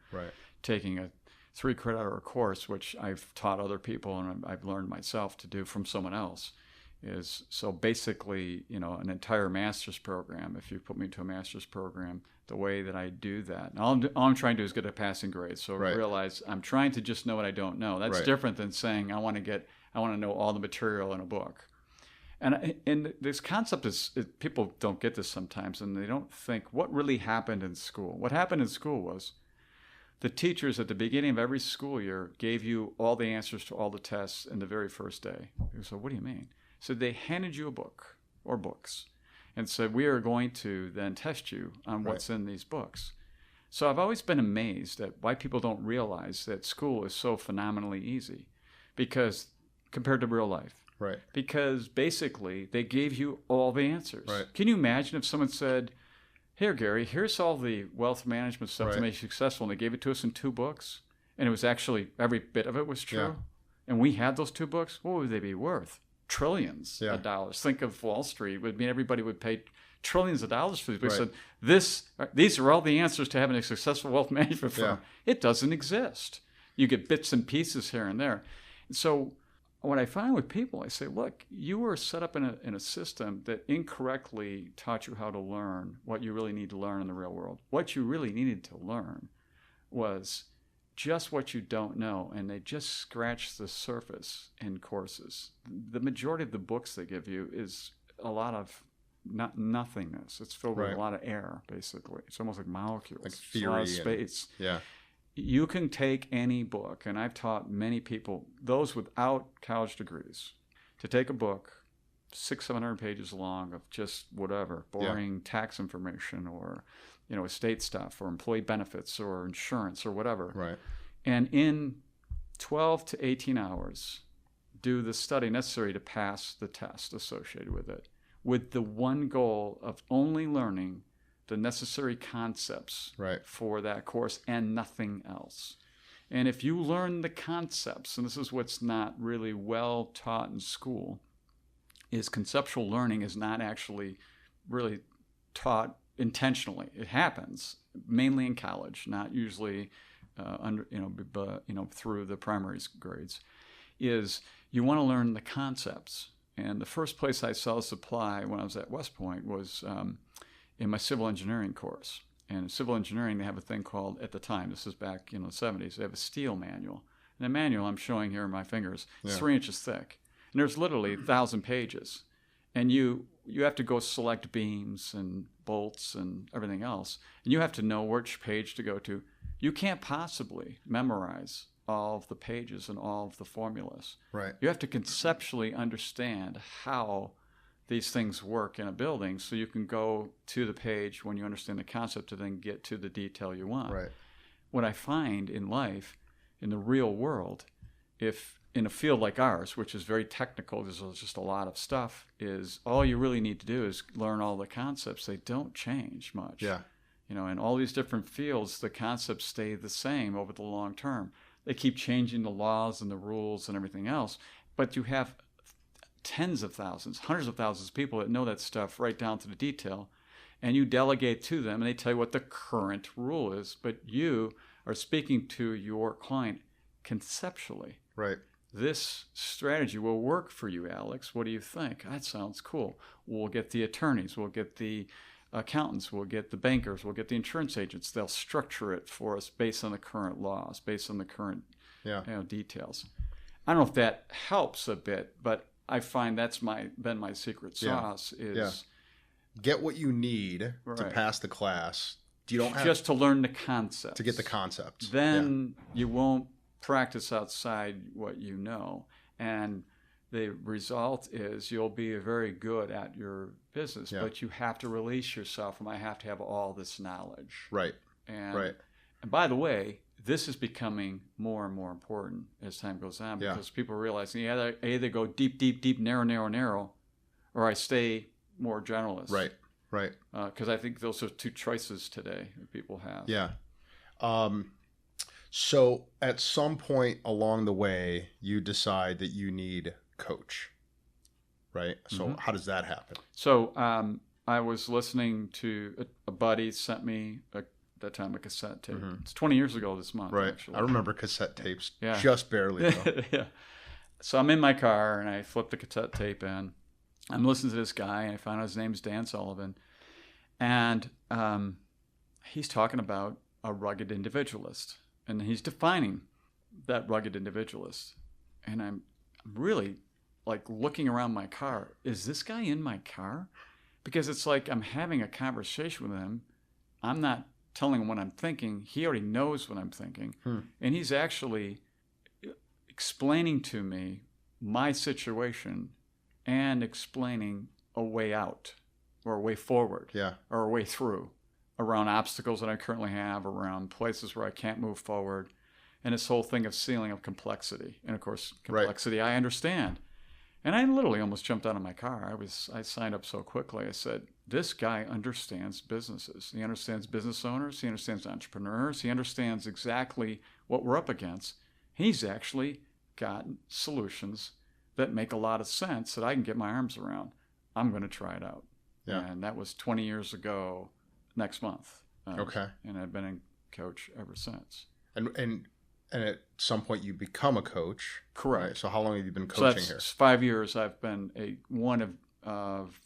Speaker 3: taking a 3-credit hour course, which I've taught other people and I've learned myself to do from someone else. So basically, an entire master's program, if you put me to a master's program, the way that I do that, and all I'm trying to do is get a passing grade. So realize I'm trying to just know what I don't know. That's different than saying I want to know all the material in a book. And this concept is, people don't get this sometimes, and they don't think what really happened in school. What happened in school was the teachers at the beginning of every school year gave you all the answers to all the tests in the very first day. So what do you mean? So they handed you a book or books and said, we are going to then test you on what's in these books. So I've always been amazed at why people don't realize that school is so phenomenally easy because compared to real life. Right. Because basically they gave you all the answers. Right. Can you imagine if someone said, here, Gary, here's all the wealth management stuff that made you successful. And they gave it to us in 2 books. And it was actually, every bit of it was true. Yeah. And we had those 2 books. What would they be worth? Trillions of dollars. Think of Wall Street. It would mean everybody would pay trillions of dollars for these books. Said, these are all the answers to having a successful wealth management firm. Yeah. It doesn't exist. You get bits and pieces here and there. And so what I find with people, I say, look, you were set up in a system that incorrectly taught you how to learn what you really need to learn in the real world. What you really needed to learn was just what you don't know, and they just scratch the surface in courses. The majority of the books they give you is a lot of nothingness. It's filled with a lot of air, basically. It's almost like molecules. Like theory. A lot of space. You can take any book, and I've taught many people, those without college degrees, to take a book 600-700 pages long of just whatever, boring tax information or estate stuff or employee benefits or insurance or whatever. Right. And in 12 to 18 hours, do the study necessary to pass the test associated with it, with the one goal of only learning the necessary concepts for that course and nothing else. And if you learn the concepts, and this is what's not really well taught in school, is conceptual learning is not actually really taught intentionally. It happens mainly in college, not usually through the primary grades. Is you want to learn the concepts. And the first place I saw this apply when I was at West Point was in my civil engineering course. And in civil engineering, they have a thing called, at the time, this is back in the 70s, they have a steel manual. And the manual I'm showing here in my fingers is 3 inches thick. And there's literally 1,000 pages. And you have to go select beams and bolts and everything else. And you have to know which page to go to. You can't possibly memorize all of the pages and all of the formulas. Right. You have to conceptually understand how these things work in a building so you can go to the page when you understand the concept to then get to the detail you want. Right. What I find in life, in the real world, if in a field like ours, which is very technical, there's just a lot of stuff, is all you really need to do is learn all the concepts. They don't change much. Yeah. In all these different fields, the concepts stay the same over the long term. They keep changing the laws and the rules and everything else, but you have tens of thousands, hundreds of thousands of people that know that stuff right down to the detail, and you delegate to them, and they tell you what the current rule is, but you are speaking to your client conceptually. Right. This strategy will work for you, Alex. What do you think? That sounds cool. We'll get the attorneys, we'll get the accountants, we'll get the bankers, we'll get the insurance agents. They'll structure it for us based on the current laws, based on the current details. I don't know if that helps a bit, but I find that's been my secret sauce is
Speaker 5: get what you need to pass the class. You don't have
Speaker 3: just to learn the concepts.
Speaker 5: To get the concepts.
Speaker 3: Then you won't practice outside what you know. And the result is you'll be very good at your business, but you have to release yourself from I have to have all this knowledge. Right. And by the way, this is becoming more and more important as time goes on because people are realizing I either go deep, deep, deep, narrow, narrow, narrow, or I stay more generalist. Right, right. Because I think those are 2 choices today that people have.
Speaker 5: Yeah. So at some point along the way, you decide that you need a coach, right? So how does that happen?
Speaker 3: So I was listening to a buddy sent me that time a cassette tape. It's 20 years ago this month.
Speaker 5: Right. Actually. I remember cassette tapes just barely.
Speaker 3: Yeah. So I'm in my car and I flip the cassette tape in. I'm listening to this guy and I find out his name's Dan Sullivan. And he's talking about a rugged individualist. And he's defining that rugged individualist. And I'm really like looking around my car. Is this guy in my car? Because it's like I'm having a conversation with him. I'm not telling him what I'm thinking. He already knows what I'm thinking. And he's actually explaining to me my situation and explaining a way out or a way forward or a way through around obstacles that I currently have, around places where I can't move forward, and this whole thing of ceiling of complexity. And of course, complexity I understand. And I literally almost jumped out of my car. I signed up so quickly. I said, this guy understands businesses. He understands business owners. He understands entrepreneurs. He understands exactly what we're up against. He's actually got solutions that make a lot of sense that I can get my arms around. I'm going to try it out.
Speaker 5: Yeah.
Speaker 3: And that was 20 years ago next month.
Speaker 5: Okay.
Speaker 3: And I've been a coach ever since.
Speaker 5: And at some point you become a coach.
Speaker 3: Correct.
Speaker 5: Right? So how long have you been
Speaker 3: So
Speaker 5: coaching
Speaker 3: that's
Speaker 5: here?
Speaker 3: 5 years. I've been one of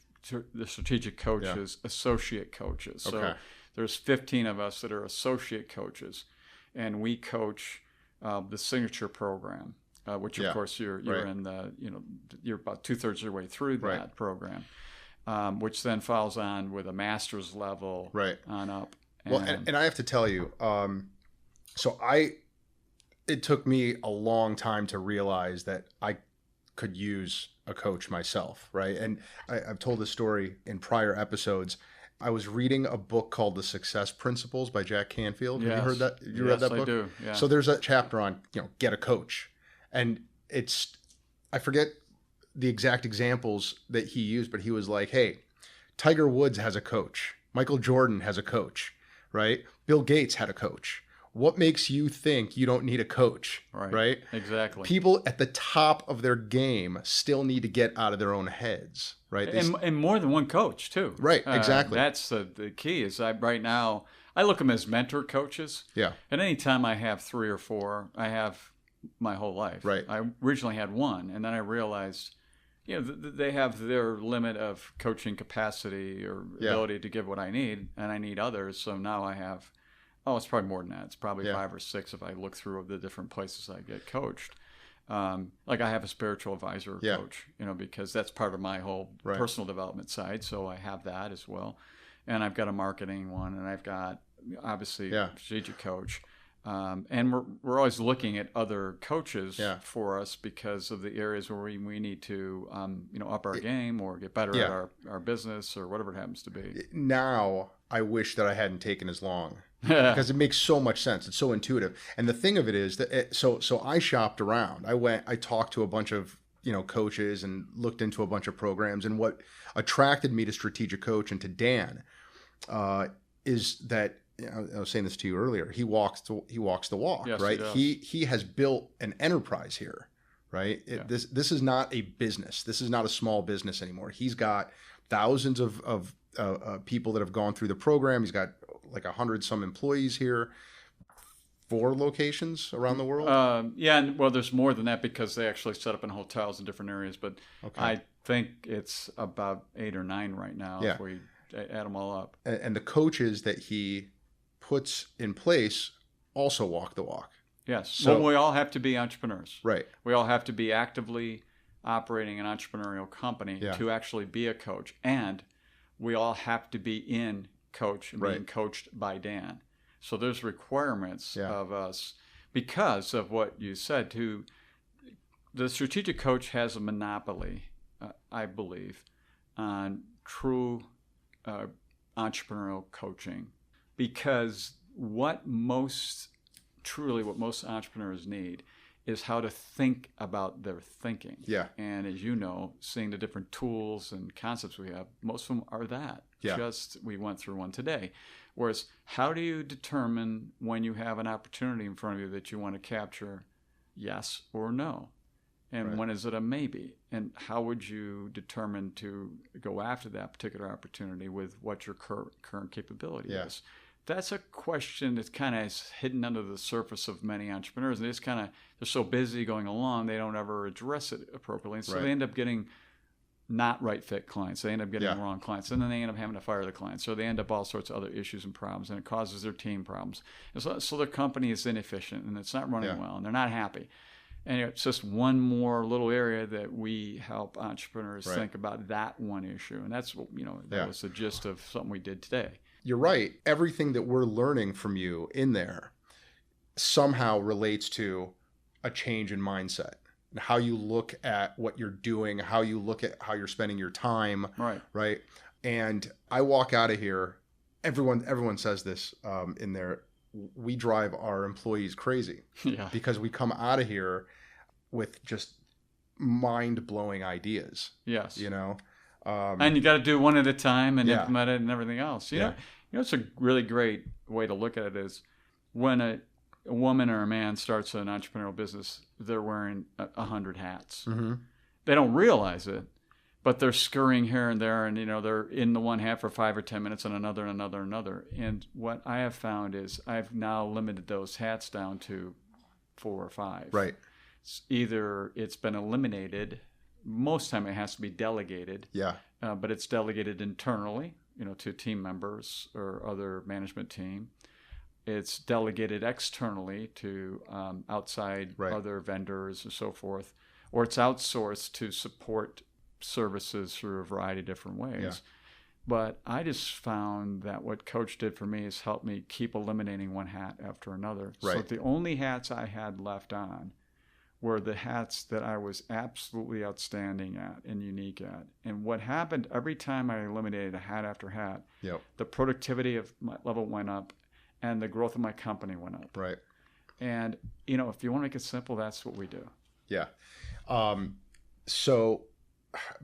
Speaker 3: the strategic coaches, associate coaches. So
Speaker 5: Okay.
Speaker 3: there's 15 of us that are associate coaches, and we coach the signature program, which of course you're
Speaker 5: Right.
Speaker 3: in the, you're about 2/3 of your way through that
Speaker 5: Right.
Speaker 3: program, which then follows on with a master's level
Speaker 5: Right.
Speaker 3: on up.
Speaker 5: Well, and I have to tell you, it took me a long time to realize that I could use a coach myself, right? And I've told this story in prior episodes. I was reading a book called The Success Principles by Jack Canfield. Have you heard that? You read that book?
Speaker 3: Yes, I do. Yeah.
Speaker 5: So there's a chapter on, get a coach. And I forget the exact examples that he used, but he was like, hey, Tiger Woods has a coach. Michael Jordan has a coach, right? Bill Gates had a coach. What makes you think you don't need a coach, right?
Speaker 3: Exactly.
Speaker 5: People at the top of their game still need to get out of their own heads, right?
Speaker 3: And more than one coach, too.
Speaker 5: Right, exactly.
Speaker 3: That's the key is right now, I look at them as mentor coaches.
Speaker 5: Yeah.
Speaker 3: And anytime I have 3 or 4, I have my whole life.
Speaker 5: Right.
Speaker 3: I originally had 1, and then I realized, they have their limit of coaching capacity or ability to give what I need, and I need others. So now I have... Oh, it's probably more than that. It's probably 5 or 6 if I look through the different places I get coached. Like I have a spiritual advisor coach, because that's part of my whole personal development side. So I have that as well. And I've got a marketing one, and I've got obviously a strategic coach. And we're always looking at other coaches for us because of the areas where we need to, up our game or get better at our business or whatever it happens to be.
Speaker 5: Now I wish that I hadn't taken as long. Because it makes so much sense. It's so intuitive. And the thing of it is that so I shopped around. I talked to a bunch of coaches and looked into a bunch of programs. And what attracted me to Strategic Coach and to Dan is that I was saying this to you earlier. He walks the walk,
Speaker 3: yes,
Speaker 5: right?
Speaker 3: He
Speaker 5: has built an enterprise here, right? This is not a business. This is not a small business anymore. He's got thousands of people that have gone through the program. He's got like 100-some employees here, 4 locations around the world.
Speaker 3: And well, there's more than that because they actually set up in hotels in different areas. But I think it's about 8 or 9 right now if we add them all up.
Speaker 5: And the coaches that he puts in place also walk the walk.
Speaker 3: Yes.
Speaker 5: So,
Speaker 3: well, we all have to be entrepreneurs.
Speaker 5: Right.
Speaker 3: We all have to be actively operating an entrepreneurial company to actually be a coach. And we all have to be in coach and being coached by Dan. So there's requirements of us because of what you said too. The strategic coach has a monopoly, I believe, on true entrepreneurial coaching because what most entrepreneurs need is how to think about their thinking.
Speaker 5: Yeah.
Speaker 3: And as you know, seeing the different tools and concepts we have, most of them are that.
Speaker 5: Yeah.
Speaker 3: Just we went through one today. Whereas how do you determine when you have an opportunity in front of you that you want to capture yes or no? And when is it a maybe? And how would you determine to go after that particular opportunity with what your current capability is? That's a question that's kind of hidden under the surface of many entrepreneurs. And they're so busy going along, they don't ever address it appropriately. And so they end up getting not right fit clients. They end up getting wrong clients. And then they end up having to fire the clients. So they end up all sorts of other issues and problems. And it causes their team problems. And so their company is inefficient and it's not running well. And they're not happy. And it's just one more little area that we help entrepreneurs think about that one issue. And that's what, that was the gist of something we did today.
Speaker 5: You're right. Everything that we're learning from you in there somehow relates to a change in mindset. How you look at what you're doing, how you look at how you're spending your time. Right. And I walk out of here, everyone says this in there, we drive our employees crazy because we come out of here with just mind-blowing ideas.
Speaker 3: Yes.
Speaker 5: You know?
Speaker 3: And you got to do one at a time and
Speaker 5: Yeah.
Speaker 3: implement it and everything else. You know, it's a really great way to look at it is when a woman or a man starts an entrepreneurial business, they're wearing 100 hats.
Speaker 5: Mm-hmm.
Speaker 3: They don't realize it, but they're scurrying here and there, and they're in the one hat for 5 or 10 minutes and another and another and another. And what I have found is I've now limited those hats down to 4 or 5.
Speaker 5: Right.
Speaker 3: Either it's been eliminated. Most time it has to be delegated.
Speaker 5: Yeah.
Speaker 3: But it's delegated internally, to team members or other management team. It's delegated externally to outside other vendors and so forth, or it's outsourced to support services through a variety of different ways.
Speaker 5: Yeah.
Speaker 3: But I just found that what Coach did for me is help me keep eliminating one hat after another.
Speaker 5: Right.
Speaker 3: So the only hats I had left on were the hats that I was absolutely outstanding at and unique at. And what happened every time I eliminated a hat after hat, the productivity of my level went up and the growth of my company went up.
Speaker 5: Right.
Speaker 3: And, if you want to make it simple, that's what we do.
Speaker 5: Yeah. So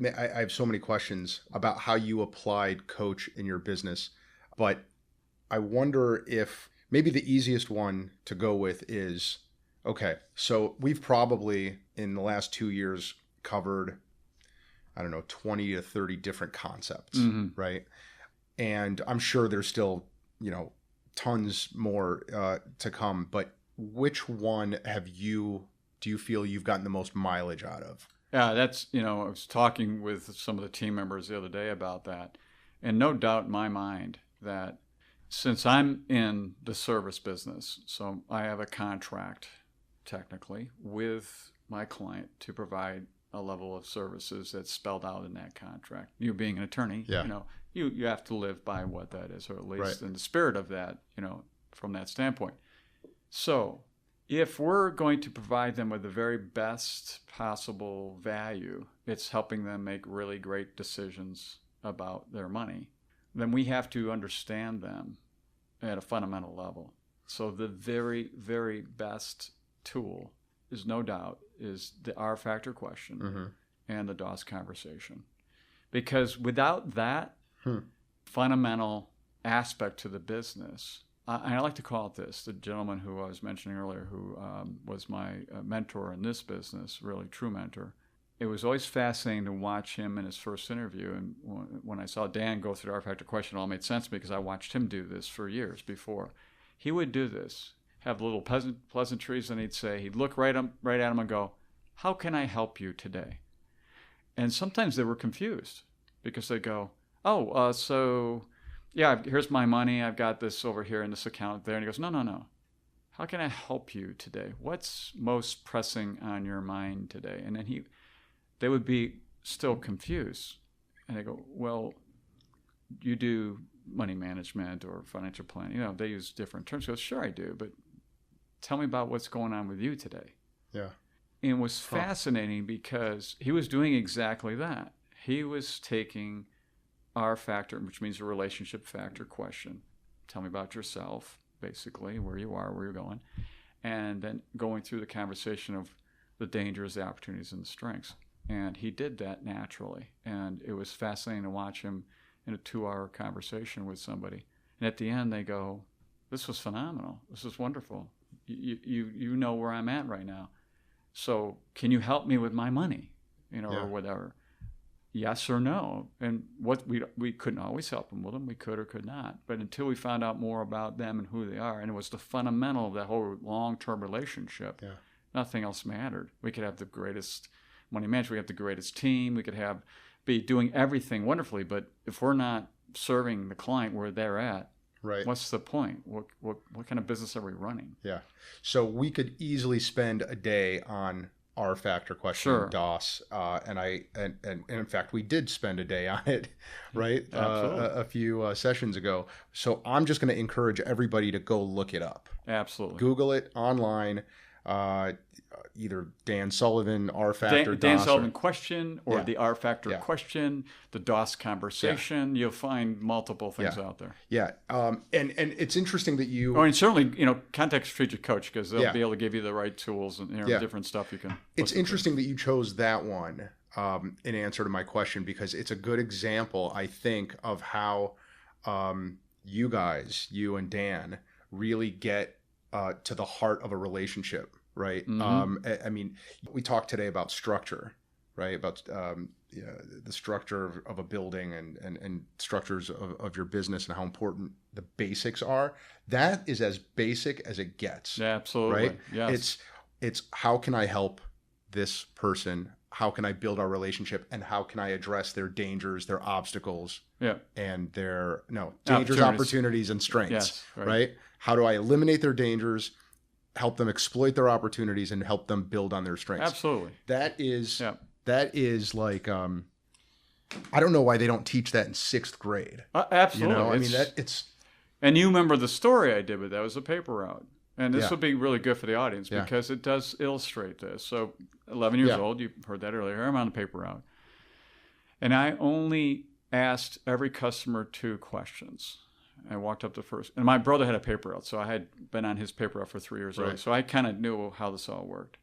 Speaker 5: I have so many questions about how you applied Coach in your business, but I wonder if maybe the easiest one to go with is, okay, so we've probably in the last 2 years covered, 20 to 30 different concepts, right? And I'm sure there's still, tons more to come, but which one do you feel you've gotten the most mileage out of?
Speaker 3: Yeah, that's, I was talking with some of the team members the other day about that. And no doubt in my mind that since I'm in the service business, so I have a contract technically with my client to provide a level of services that's spelled out in that contract. You being an attorney, you have to live by what that is, or at least in the spirit of that, from that standpoint. So if we're going to provide them with the very best possible value, it's helping them make really great decisions about their money, then we have to understand them at a fundamental level. So the very, very best tool is no doubt is the R factor question and the DOS conversation. Because without that fundamental aspect to the business, I like to call it this, the gentleman who I was mentioning earlier who was my mentor in this business, really true mentor, it was always fascinating to watch him in his first interview. And when I saw Dan go through the R factor question, it all made sense to me because I watched him do this for years before. He would do this, have little pleasantries, and he'd look right at him and go, "How can I help you today?" And sometimes they were confused because they go, so yeah, here's my money. I've got this over here in this account there. And he goes, no. How can I help you today? What's most pressing on your mind today? And then they would be still confused. And they go, well, you do money management or financial planning. They use different terms. He goes, sure I do, but tell me about what's going on with you today.
Speaker 5: Yeah.
Speaker 3: And it was fascinating because he was doing exactly that. He was taking R factor, which means a relationship factor question. Tell me about yourself, basically, where you are, where you're going, and then going through the conversation of the dangers, the opportunities, and the strengths. And he did that naturally. And it was fascinating to watch him in a 2-hour conversation with somebody. And at the end, they go, this was phenomenal. This is wonderful. You know where I'm at right now. So can you help me with my money, or whatever? Yes or no. And what we couldn't always help them with them. We could or could not. But until we found out more about them and who they are, and it was the fundamental of that whole long-term relationship, nothing else mattered. We could have the greatest money management. We have the greatest team. We could be doing everything wonderfully. But if we're not serving the client where they're at, what's the point? What kind of business are we running?
Speaker 5: Yeah. So we could easily spend a day on R factor question, DOS, and in fact we did spend a day on it, right? A few sessions ago. So I'm just going to encourage everybody to go look it up.
Speaker 3: Absolutely.
Speaker 5: Google it online. either Dan Sullivan, R Factor,
Speaker 3: Dan
Speaker 5: DOS,
Speaker 3: Sullivan question or
Speaker 5: Yeah.
Speaker 3: the R Factor
Speaker 5: Yeah.
Speaker 3: question, the DOS conversation. You'll find multiple things
Speaker 5: Yeah.
Speaker 3: out there.
Speaker 5: Yeah, and it's interesting that you.
Speaker 3: Oh, and certainly, contact a strategic coach because they'll
Speaker 5: Yeah.
Speaker 3: be able to give you the right tools and
Speaker 5: Yeah.
Speaker 3: different stuff you can.
Speaker 5: It's
Speaker 3: listen to.
Speaker 5: interesting that you chose that one in answer to my question, because it's a good example, I think, of how you guys, you and Dan, really get to the heart of a relationship, right?
Speaker 3: Mm-hmm.
Speaker 5: I mean, we talked today about structure, right? About the structure of a building and structures of your business and how important the basics are. That is as basic as it gets.
Speaker 3: Yeah, absolutely.
Speaker 5: Right?
Speaker 3: Yes.
Speaker 5: It's how can I help this person? How can I build our relationship? And how can I address their dangers, their obstacles,
Speaker 3: Yeah.
Speaker 5: and their dangers, opportunities, and strengths?
Speaker 3: Yes,
Speaker 5: right. How do I eliminate their dangers, help them exploit their opportunities, and help them build on their strengths?
Speaker 3: Absolutely.
Speaker 5: That is
Speaker 3: Yeah.
Speaker 5: like I don't know why they don't teach that in 6th grade.
Speaker 3: Absolutely.
Speaker 5: I mean it's.
Speaker 3: And you remember the story I did with that was a paper route. And this
Speaker 5: Yeah.
Speaker 3: will be really good for the audience
Speaker 5: Yeah.
Speaker 3: because it does illustrate this. So 11 years
Speaker 5: Yeah.
Speaker 3: old, you heard that earlier, I'm on the paper route. And I only asked every customer 2 questions. I walked up to first. And my brother had a paper route, so I had been on his paper route for 3 years already.
Speaker 5: Right.
Speaker 3: So I kind of knew how this all worked.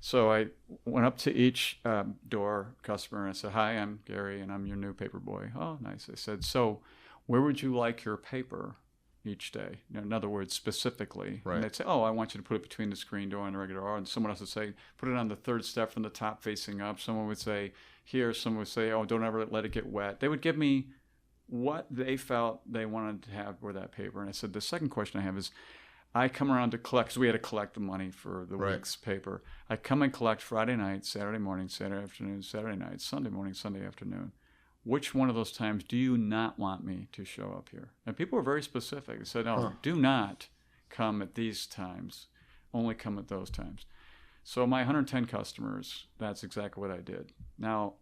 Speaker 3: So I went up to each door customer and I said, "Hi, I'm Gary, and I'm your new paper boy." "Oh, nice." I said, "So where would you like your paper each day?" In other words, specifically.
Speaker 5: Right.
Speaker 3: And they'd say, "Oh, I want you to put it between the screen door and the regular door." And someone else would say, "Put it on the 3rd step from the top facing up." Someone would say, "Here." Someone would say, "Oh, don't ever let it get wet." They would give me what they felt they wanted to have with that paper. And I said, the second question I have is, I come around to collect, because we had to collect the money for the
Speaker 5: Right.
Speaker 3: week's paper. I come and collect Friday night, Saturday morning, Saturday afternoon, Saturday night, Sunday morning, Sunday afternoon. Which one of those times do you not want me to show up here? And people were very specific. They said, "No, do not come at these times. Only come at those times." So my 110 customers, that's exactly what I did. Now,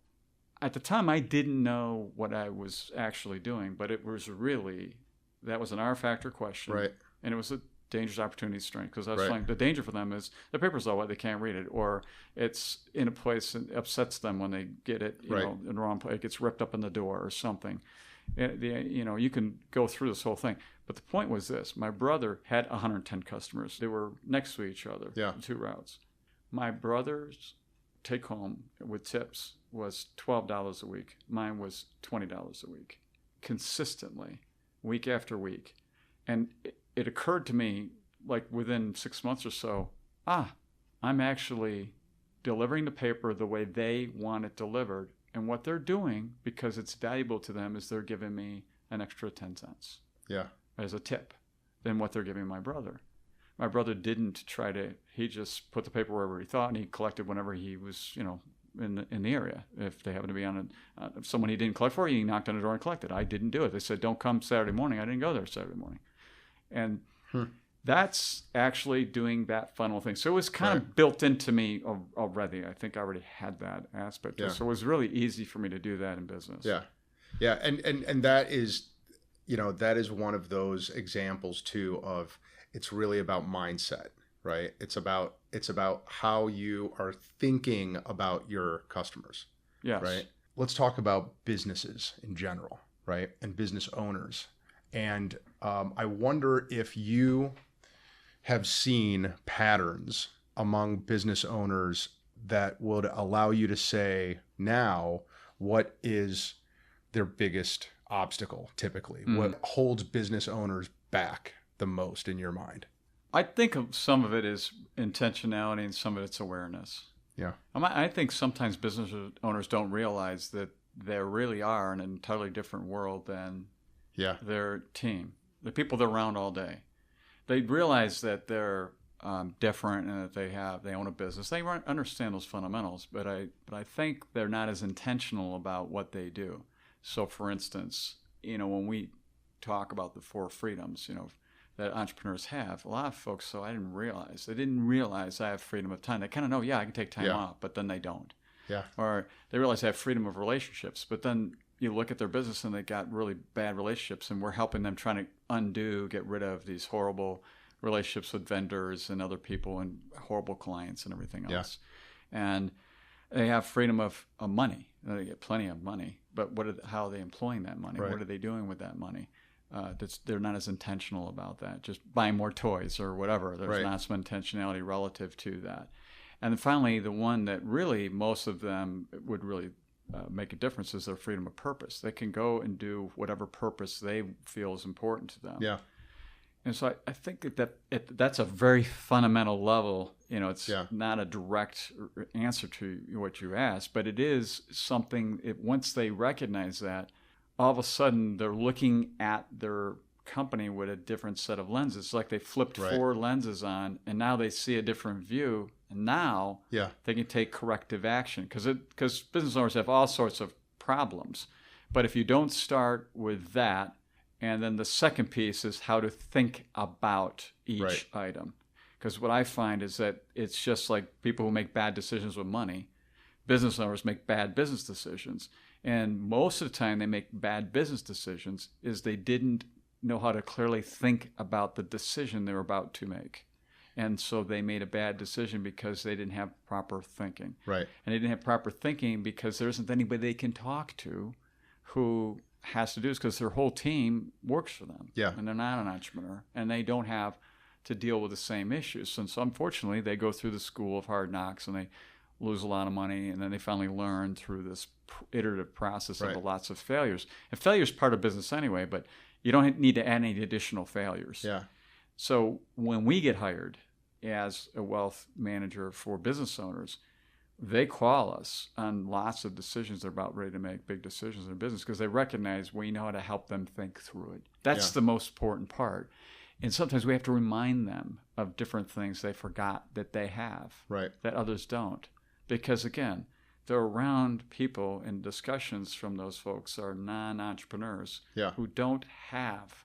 Speaker 3: at the time, I didn't know what I was actually doing, but it was really, that was an R Factor question.
Speaker 5: Right.
Speaker 3: And it was a dangerous opportunity strength, because I was
Speaker 5: Right.
Speaker 3: saying the danger for them is the paper's all wet, they can't read it, or it's in a place and upsets them when they get it
Speaker 5: Right.
Speaker 3: in the wrong place. It gets ripped up in the door or something. You can go through this whole thing. But the point was this. My brother had 110 customers. They were next to each other,
Speaker 5: Yeah.
Speaker 3: 2 routes. My brother's take home with tips was $12 a week. Mine was $20 a week, consistently, week after week. And it occurred to me, like within 6 months or so, I'm actually delivering the paper the way they want it delivered. And what they're doing, because it's valuable to them, is they're giving me an extra 10 cents
Speaker 5: Yeah.
Speaker 3: as a tip than what they're giving my brother. My brother didn't try to, he just put the paper wherever he thought, and he collected whenever he was, in the area. If they happened to be on someone he didn't collect for, he knocked on the door and collected. I didn't do it. They said, "Don't come Saturday morning." I didn't go there Saturday morning. And that's actually doing that funnel thing. So it was kind of built into me already. I think I already had that aspect.
Speaker 5: Yeah.
Speaker 3: So it was really easy for me to do that in business.
Speaker 5: Yeah. Yeah. And that is, that is one of those examples too of it's really about mindset, right? It's about how you are thinking about your customers.
Speaker 3: Yes.
Speaker 5: Right. Let's talk about businesses in general, right? And business owners. And I wonder if you have seen patterns among business owners that would allow you to say now, what is their biggest obstacle typically? What holds business owners back the most in your mind?
Speaker 3: I think some of it is intentionality and some of it's awareness.
Speaker 5: Yeah.
Speaker 3: I think sometimes business owners don't realize that they really are in an entirely different world than their team, the people they're around all day. They realize that they're different and that they own a business. They understand those fundamentals, but I think they're not as intentional about what they do. So, for instance, when we talk about the 4 freedoms, that entrepreneurs have, a lot of folks, they didn't realize I have freedom of time. They kind of know, I can take time off, but then they don't.
Speaker 5: Yeah.
Speaker 3: Or they realize they have freedom of relationships, but then you look at their business and they got really bad relationships, and we're helping them trying to get rid of these horrible relationships with vendors and other people and horrible clients and everything else. And they have freedom of money. They get plenty of money, but how are they employing that money?
Speaker 5: Right.
Speaker 3: What are they doing with that money? They're not as intentional about that. Just buying more toys or whatever. There's not some intentionality relative to that. And then finally, the one that really most of them would really make a difference is their freedom of purpose. They can go and do whatever purpose they feel is important to them.
Speaker 5: Yeah.
Speaker 3: And so I think that's a very fundamental level. It's not a direct answer to what you asked, but it is something. Once they recognize that, all of a sudden they're looking at their company with a different set of lenses. It's like they flipped 4 lenses on, and now they see a different view. And now they can take corrective action because business owners have all sorts of problems. But if you don't start with that, and then the second piece is how to think about each item. Because what I find is that it's just like people who make bad decisions with money. Business owners make bad business decisions. And most of the time they make bad business decisions is they didn't know how to clearly think about the decision they were about to make. And so they made a bad decision because they didn't have proper thinking.
Speaker 5: Right.
Speaker 3: And they didn't have proper thinking because there isn't anybody they can talk to who has to do this because their whole team works for them.
Speaker 5: Yeah.
Speaker 3: And they're not an entrepreneur. And they don't have to deal with the same issues. And so unfortunately, they go through the school of hard knocks and they lose a lot of money. And then they finally learn through this iterative process of lots of failures. And failure is part of business anyway, but you don't need to add any additional failures.
Speaker 5: Yeah.
Speaker 3: So when we get hired as a wealth manager for business owners, they call us on lots of decisions. They're about ready to make big decisions in their business because they recognize we know how to help them think through it. That's the most important part. And sometimes we have to remind them of different things they forgot that they have that others don't. Because again, they're around people and discussions from those folks are non-entrepreneurs who don't have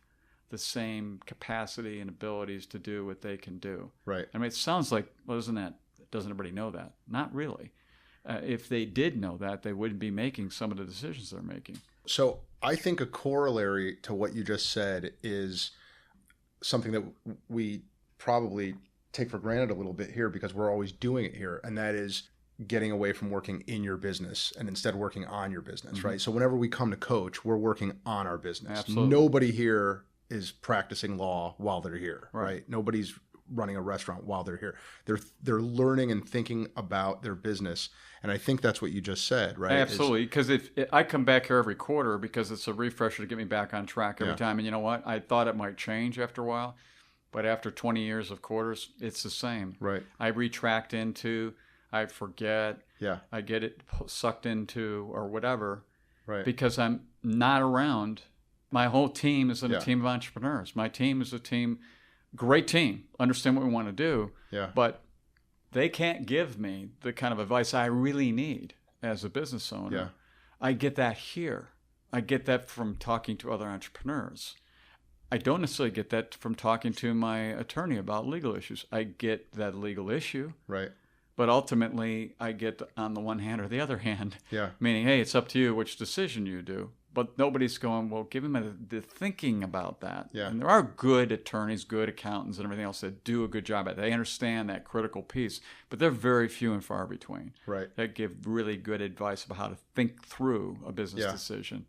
Speaker 3: the same capacity and abilities to do what they can do.
Speaker 5: Right.
Speaker 3: I mean, it sounds like, well, doesn't everybody know that? Not really. If they did know that, they wouldn't be making some of the decisions they're making.
Speaker 5: So I think a corollary to what you just said is something that we probably take for granted a little bit here because we're always doing it here, and that is getting away from working in your business and instead working on your business, right? So whenever we come to coach, we're working on our business.
Speaker 3: Absolutely.
Speaker 5: Nobody here is practicing law while they're here, right? Nobody's running a restaurant while they're here. They're learning and thinking about their business. And I think that's what you just said, right?
Speaker 3: Absolutely. Because if I come back here every quarter because it's a refresher to get me back on track every time. And you know what? I thought it might change after a while. But after 20 years of quarters, it's the same.
Speaker 5: Right.
Speaker 3: I retract into, I forget.
Speaker 5: Yeah.
Speaker 3: I get it sucked into or whatever.
Speaker 5: Right.
Speaker 3: Because I'm not around. My whole team is a team of entrepreneurs. My team is a team, great team, understand what we want to do.
Speaker 5: Yeah.
Speaker 3: But they can't give me the kind of advice I really need as a business owner.
Speaker 5: Yeah.
Speaker 3: I get that here. I get that from talking to other entrepreneurs. I don't necessarily get that from talking to my attorney about legal issues. I get that legal issue.
Speaker 5: Right.
Speaker 3: But ultimately, I get on the one hand or the other hand.
Speaker 5: Yeah.
Speaker 3: Meaning, hey, it's up to you which decision you do. But nobody's going, well, give him the thinking about that.
Speaker 5: Yeah.
Speaker 3: And there are good attorneys, good accountants, and everything else that do a good job at it. They understand that critical piece, but they're very few and far between.
Speaker 5: Right.
Speaker 3: That give really good advice about how to think through a business decision.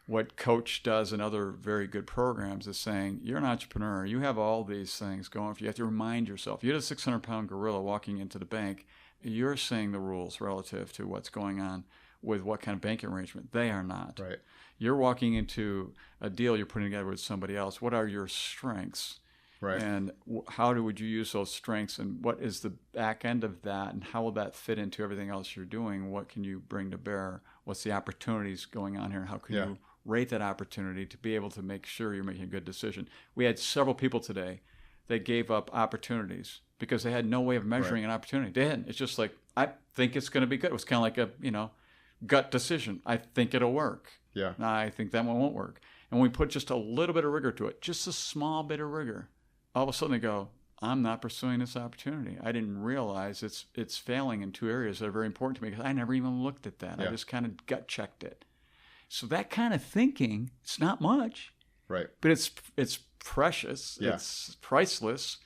Speaker 3: What Coach does in other very good programs is saying, you're an entrepreneur. You have all these things going for you. You have to remind yourself. You're the 600-pound gorilla walking into the bank. You're saying the rules relative to what's going on with what kind of banking arrangement. They are not.
Speaker 5: Right.
Speaker 3: You're walking into a deal you're putting together with somebody else. What are your strengths?
Speaker 5: Right.
Speaker 3: And how would you use those strengths? And what is the back end of that? And how will that fit into everything else you're doing? What can you bring to bear? What's the opportunities going on here? How can you rate that opportunity to be able to make sure you're making a good decision? We had several people today that gave up opportunities because they had no way of measuring an opportunity. They hadn't. It's just like, I think it's going to be good. It was kind of like a, gut decision. I think it'll work.
Speaker 5: Yeah.
Speaker 3: I think that one won't work. And when we put just a little bit of rigor to it, just a small bit of rigor, all of a sudden they go, I'm not pursuing this opportunity. I didn't realize it's failing in two areas that are very important to me because I never even looked at that. I just kind of gut checked it. So that kind of thinking, it's not much,
Speaker 5: right?
Speaker 3: but it's precious.
Speaker 5: Yeah.
Speaker 3: It's priceless.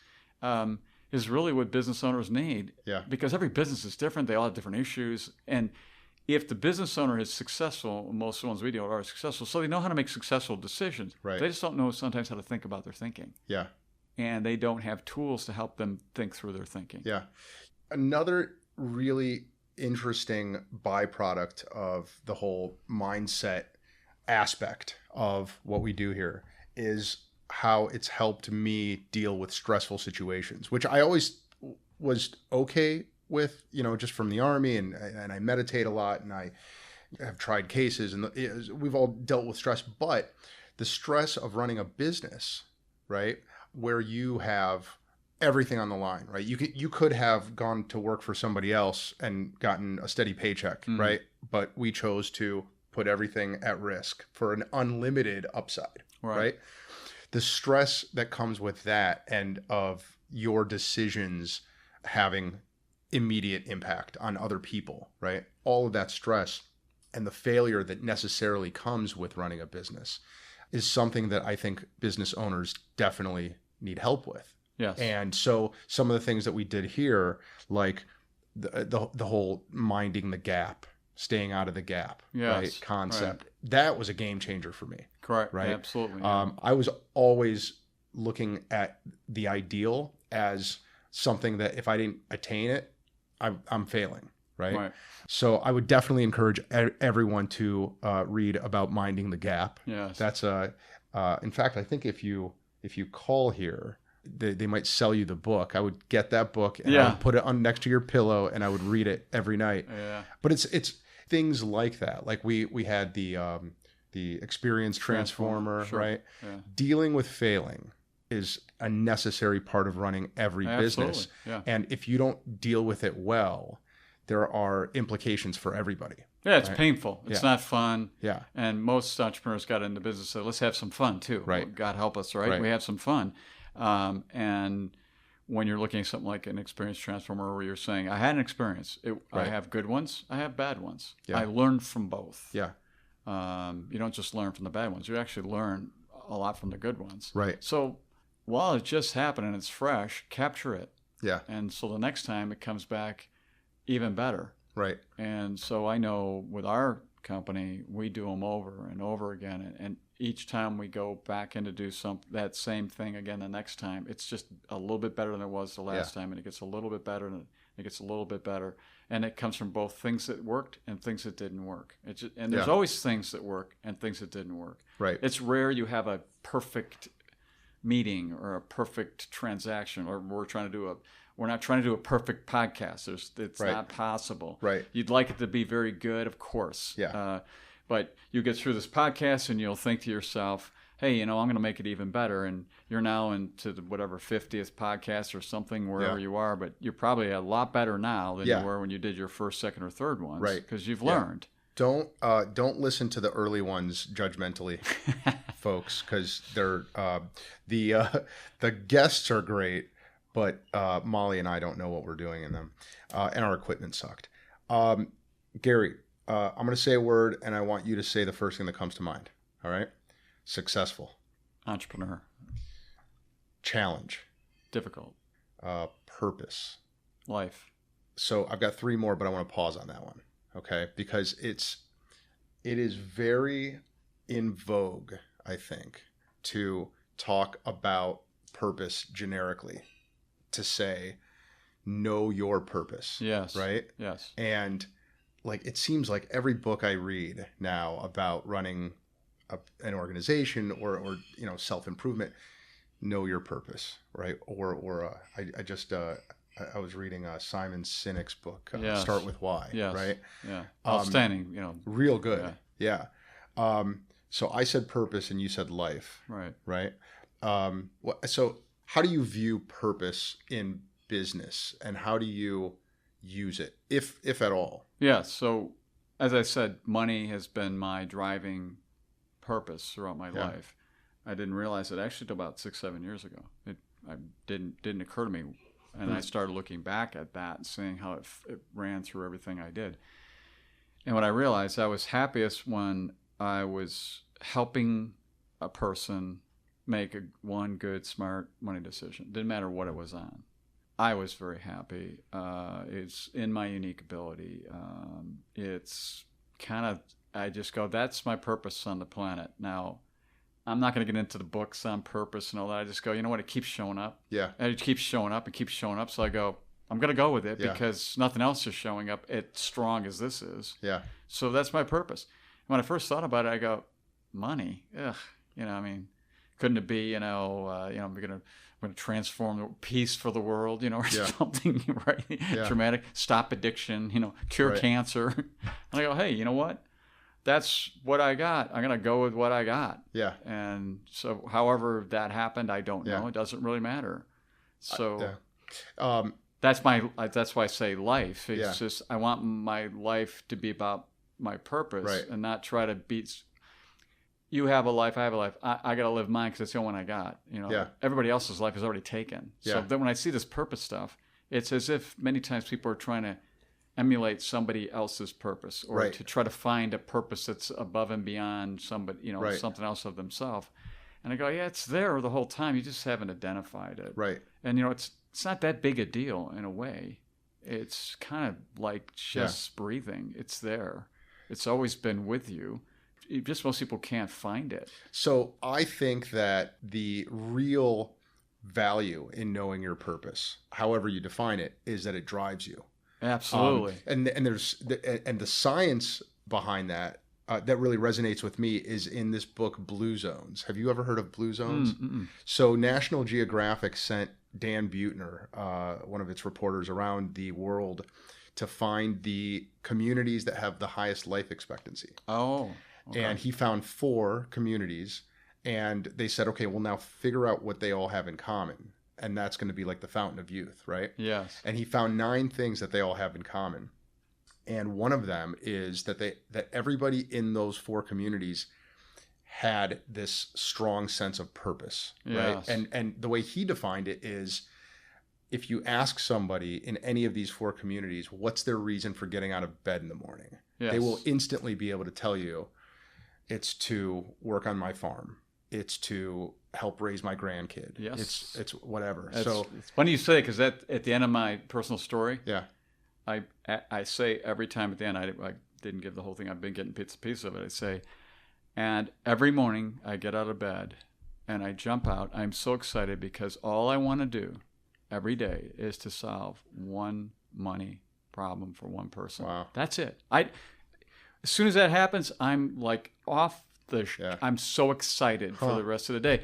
Speaker 3: is really what business owners need.
Speaker 5: Yeah.
Speaker 3: Because every business is different. They all have different issues. And if the business owner is successful, most of the ones we deal with are successful, so they know how to make successful decisions.
Speaker 5: Right.
Speaker 3: They just don't know sometimes how to think about their thinking.
Speaker 5: Yeah.
Speaker 3: And they don't have tools to help them think through their thinking.
Speaker 5: Yeah. Another really interesting byproduct of the whole mindset aspect of what we do here is how it's helped me deal with stressful situations, which I always was okay with, just from the Army, and I meditate a lot, and I have tried cases, and we've all dealt with stress, but the stress of running a business, right, where you have everything on the line, right? You could have gone to work for somebody else and gotten a steady paycheck, right? But we chose to put everything at risk for an unlimited upside, right? The stress that comes with that, and of your decisions having immediate impact on other people, right? All of that stress and the failure that necessarily comes with running a business is something that I think business owners definitely need help with.
Speaker 3: Yes.
Speaker 5: And so some of the things that we did here, like the whole minding the gap, staying out of the gap, right, concept, that was a game changer for me.
Speaker 3: Correct.
Speaker 5: Right.
Speaker 3: Absolutely.
Speaker 5: I was always looking at the ideal as something that if I didn't attain it, I'm failing. Right. So I would definitely encourage everyone to read about minding the gap.
Speaker 3: Yes.
Speaker 5: That's in fact, I think if you call here, they might sell you the book. I would get that book and I would put it on next to your pillow, and I would read it every night.
Speaker 3: Yeah.
Speaker 5: But it's things like that. Like we had the experience transformer,
Speaker 3: sure.
Speaker 5: right?
Speaker 3: Yeah.
Speaker 5: Dealing with failing is a necessary part of running every business.
Speaker 3: Yeah.
Speaker 5: And if you don't deal with it well, there are implications for everybody.
Speaker 3: Yeah, it's painful. It's not fun.
Speaker 5: Yeah.
Speaker 3: And most entrepreneurs got into business, so let's have some fun too.
Speaker 5: Right.
Speaker 3: Well, God help us, right? We have some fun. And when you're looking at something like an experience transformer, where you're saying, I had an experience. I have good ones. I have bad ones.
Speaker 5: Yeah.
Speaker 3: I learned from both.
Speaker 5: Yeah.
Speaker 3: You don't just learn from the bad ones. You actually learn a lot from the good ones.
Speaker 5: Right.
Speaker 3: So while it just happened and it's fresh, capture it.
Speaker 5: Yeah.
Speaker 3: And so the next time it comes back even better.
Speaker 5: Right.
Speaker 3: And so I know with our company, we do them over and over again. And each time we go back in to do that same thing again the next time, it's just a little bit better than it was the last time. And it gets a little bit better, and it gets a little bit better. And it comes from both things that worked and things that didn't work. And there's always things that work and things that didn't work.
Speaker 5: Right.
Speaker 3: It's rare you have a perfect meeting or a perfect transaction, or we're not trying to do a perfect podcast. It's not possible.
Speaker 5: Right.
Speaker 3: You'd like it to be very good, of course.
Speaker 5: Yeah.
Speaker 3: But you get through this podcast and you'll think to yourself, hey, I'm going to make it even better. And you're now into the 50th podcast or something, wherever you are. But you're probably a lot better now than you were when you did your first, second, or third ones.
Speaker 5: Right.
Speaker 3: Because you've learned.
Speaker 5: Don't listen to the early ones judgmentally, folks, because they're the guests are great, but Molly and I don't know what we're doing in them, and our equipment sucked. Gary, I'm going to say a word, and I want you to say the first thing that comes to mind. All right? Successful.
Speaker 3: Entrepreneur.
Speaker 5: Challenge.
Speaker 3: Difficult.
Speaker 5: Purpose.
Speaker 3: Life.
Speaker 5: So I've got 3 more, but I want to pause on that one. Okay, because it is very in vogue, I think, to talk about purpose generically, to say, know your purpose.
Speaker 3: Yes.
Speaker 5: Right?
Speaker 3: Yes.
Speaker 5: And like, it seems like every book I read now about running an organization or self-improvement, know your purpose, right? I was reading Simon Sinek's book, Start With Why, right?
Speaker 3: Yeah. Outstanding,
Speaker 5: Real good. Yeah. So I said purpose and you said life.
Speaker 3: Right.
Speaker 5: So how do you view purpose in business, and how do you use it, if at all? Yeah.
Speaker 3: So as I said, money has been my driving purpose throughout my life. I didn't realize it actually until about 6-7 years ago. It didn't occur to me. And I started looking back at that and seeing how it ran through everything I did. And what I realized, I was happiest when I was helping a person make one good, smart money decision. Didn't matter what it was on. I was very happy. It's in my unique ability. It's kind of, I just go, that's my purpose on the planet. Now, I'm not going to get into the books on purpose and all that. I just go, you know what? It keeps showing up.
Speaker 5: Yeah.
Speaker 3: And it keeps showing up and keeps showing up. So I go, I'm going to go with it because nothing else is showing up as strong as this is.
Speaker 5: Yeah.
Speaker 3: So that's my purpose. When I first thought about it, I go, money? Ugh. I mean, couldn't it be, I'm going to transform the peace for the world, or something, right?
Speaker 5: Yeah.
Speaker 3: Dramatic, stop addiction, cure cancer. And I go, hey, you know what? That's what I got. I'm going to go with what I got.
Speaker 5: Yeah.
Speaker 3: And so however that happened, I don't know. It doesn't really matter. So that's why I say life. It's just, I want my life to be about my purpose and not try to beat. You have a life, I have a life. I got to live mine because it's the only one I got. Everybody else's life is already taken. So then when I see this purpose stuff, it's as if many times people are trying to emulate somebody else's purpose or to try to find a purpose that's above and beyond somebody, something else of themselves. And I go, yeah, it's there the whole time. You just haven't identified it.
Speaker 5: Right.
Speaker 3: And, it's not that big a deal in a way. It's kind of like just breathing. It's there. It's always been with you. Just most people can't find it.
Speaker 5: So I think that the real value in knowing your purpose, however you define it, is that it drives you.
Speaker 3: Absolutely.
Speaker 5: And the science behind that that really resonates with me is in this book, Blue Zones. Have you ever heard of Blue Zones? So National Geographic sent Dan Buettner, one of its reporters, around the world to find the communities that have the highest life expectancy.
Speaker 3: Oh. Okay.
Speaker 5: And he found 4 communities, and they said, okay, well, now figure out what they all have in common. And that's going to be like the fountain of youth, right?
Speaker 3: Yes.
Speaker 5: And he found 9 things that they all have in common. And one of them is that everybody in those 4 communities had this strong sense of purpose, right?
Speaker 3: Yes.
Speaker 5: And the way he defined it is, if you ask somebody in any of these 4 communities, what's their reason for getting out of bed in the morning?
Speaker 3: Yes.
Speaker 5: They will instantly be able to tell you, it's to work on my farm. It's to help raise my grandkid.
Speaker 3: Yes.
Speaker 5: It's whatever.
Speaker 3: It's funny you say, because at the end of my personal story, I say every time at the end, I didn't give the whole thing. I've been getting piece of it. I say, and every morning I get out of bed and I jump out. I'm so excited because all I want to do every day is to solve one money problem for one person.
Speaker 5: Wow.
Speaker 3: That's it. As soon as that happens, I'm like off I'm so excited for the rest of the day.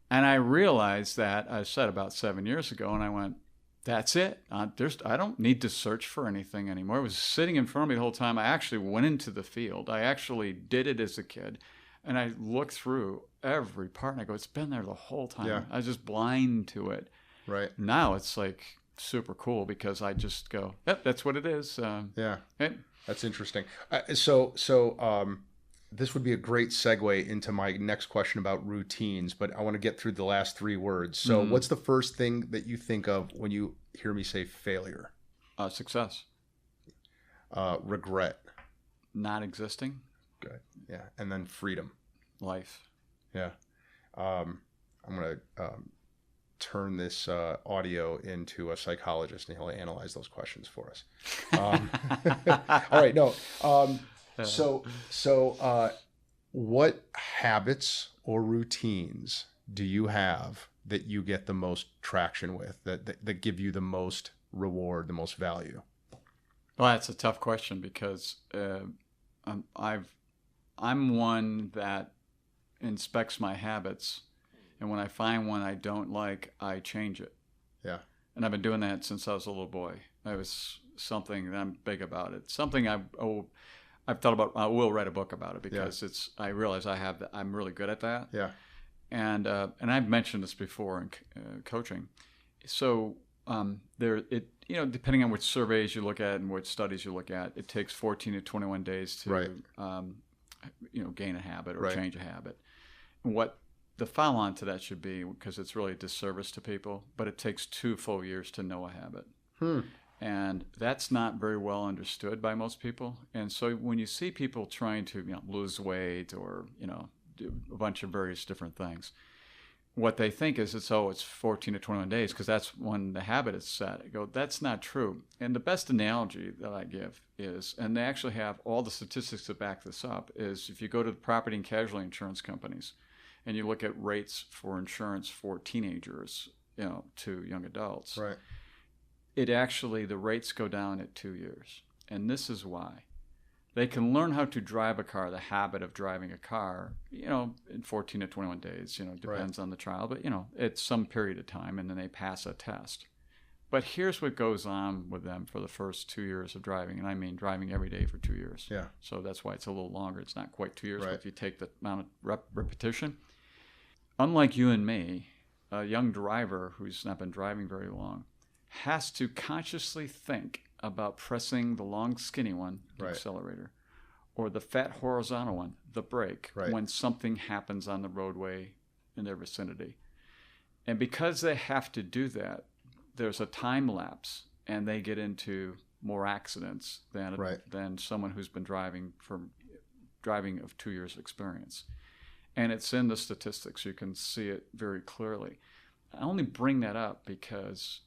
Speaker 3: And I realized that, I said about 7 years ago, and I went, that's it. I don't need to search for anything anymore. It was sitting in front of me the whole time. I actually went into the field. I actually did it as a kid. And I looked through every part, and I go, it's been there the whole time.
Speaker 5: Yeah.
Speaker 3: I was just blind to it.
Speaker 5: Right.
Speaker 3: Now it's like super cool because I just go, yep, that's what it is.
Speaker 5: That's interesting. So this would be a great segue into my next question about routines, but I want to get through the last 3 words. So what's the first thing that you think of when you hear me say failure?
Speaker 3: Success.
Speaker 5: Regret.
Speaker 3: Not existing.
Speaker 5: Good. Yeah. And then freedom.
Speaker 3: Life.
Speaker 5: Yeah. I'm going to turn this audio into a psychologist, and he'll analyze those questions for us. All right. No. So what habits or routines do you have that you get the most traction with, that give you the most reward, the most value?
Speaker 3: Well, that's a tough question because I'm one that inspects my habits, and when I find one I don't like, I change it.
Speaker 5: Yeah.
Speaker 3: And I've been doing that since I was a little boy. It was something that I'm big about. It's something I've thought about. I will write a book about it because I realize I'm really good at that.
Speaker 5: Yeah.
Speaker 3: And I've mentioned this before in coaching. So depending on which surveys you look at and which studies you look at, it takes 14 to 21 days to gain a habit or change a habit. And what the follow-on to that should be, because it's really a disservice to people, but it takes 2 full years to know a habit. And that's not very well understood by most people. And so when you see people trying to lose weight or do a bunch of various different things, what they think is it's 14 to 21 days because that's when the habit is set. I go, that's not true. And the best analogy that I give is, and they actually have all the statistics to back this up, is if you go to the property and casualty insurance companies and you look at rates for insurance for teenagers, to young adults,
Speaker 5: right,
Speaker 3: the rates go down at 2 years. And this is why. They can learn how to drive a car, the habit of driving a car, in 14 to 21 days, depends on the trial, but, it's some period of time, and then they pass a test. But here's what goes on with them for the first 2 years of driving, and I mean driving every day for 2 years.
Speaker 5: Yeah.
Speaker 3: So that's why it's a little longer. It's not quite 2 years,
Speaker 5: right.
Speaker 3: But if you take the amount of repetition, unlike you and me, a young driver who's not been driving very long has to consciously think about pressing the long skinny one, the
Speaker 5: right.
Speaker 3: accelerator, or the fat horizontal one, the brake,
Speaker 5: right.
Speaker 3: when something happens on the roadway in their vicinity. And because they have to do that, there's a time lapse, and they get into more accidents than someone who's been driving of 2 years experience. And it's in the statistics. You can see it very clearly. I only bring that up because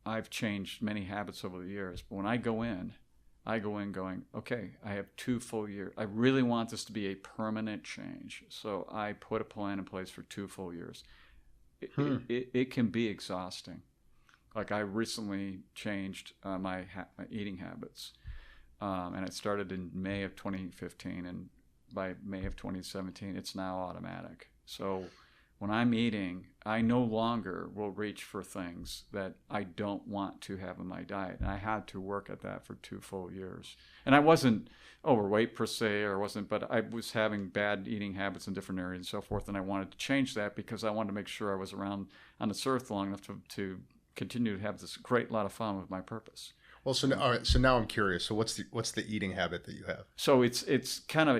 Speaker 3: I've changed many habits over the years. But when I go in going, okay, I have 2 full years. I really want this to be a permanent change. So I put a plan in place for 2 full years. It can be exhausting. Like I recently changed my eating habits. And it started in May of 2015. And by May of 2017, it's now automatic. So when I'm eating, I no longer will reach for things that I don't want to have in my diet. And I had to work at that for 2 full years. And I wasn't overweight per se, but I was having bad eating habits in different areas and so forth. And I wanted to change that because I wanted to make sure I was around on this earth long enough to continue to have this great lot of fun with my purpose.
Speaker 5: Well, so now I'm curious. So what's the eating habit that you have?
Speaker 3: So it's kind of,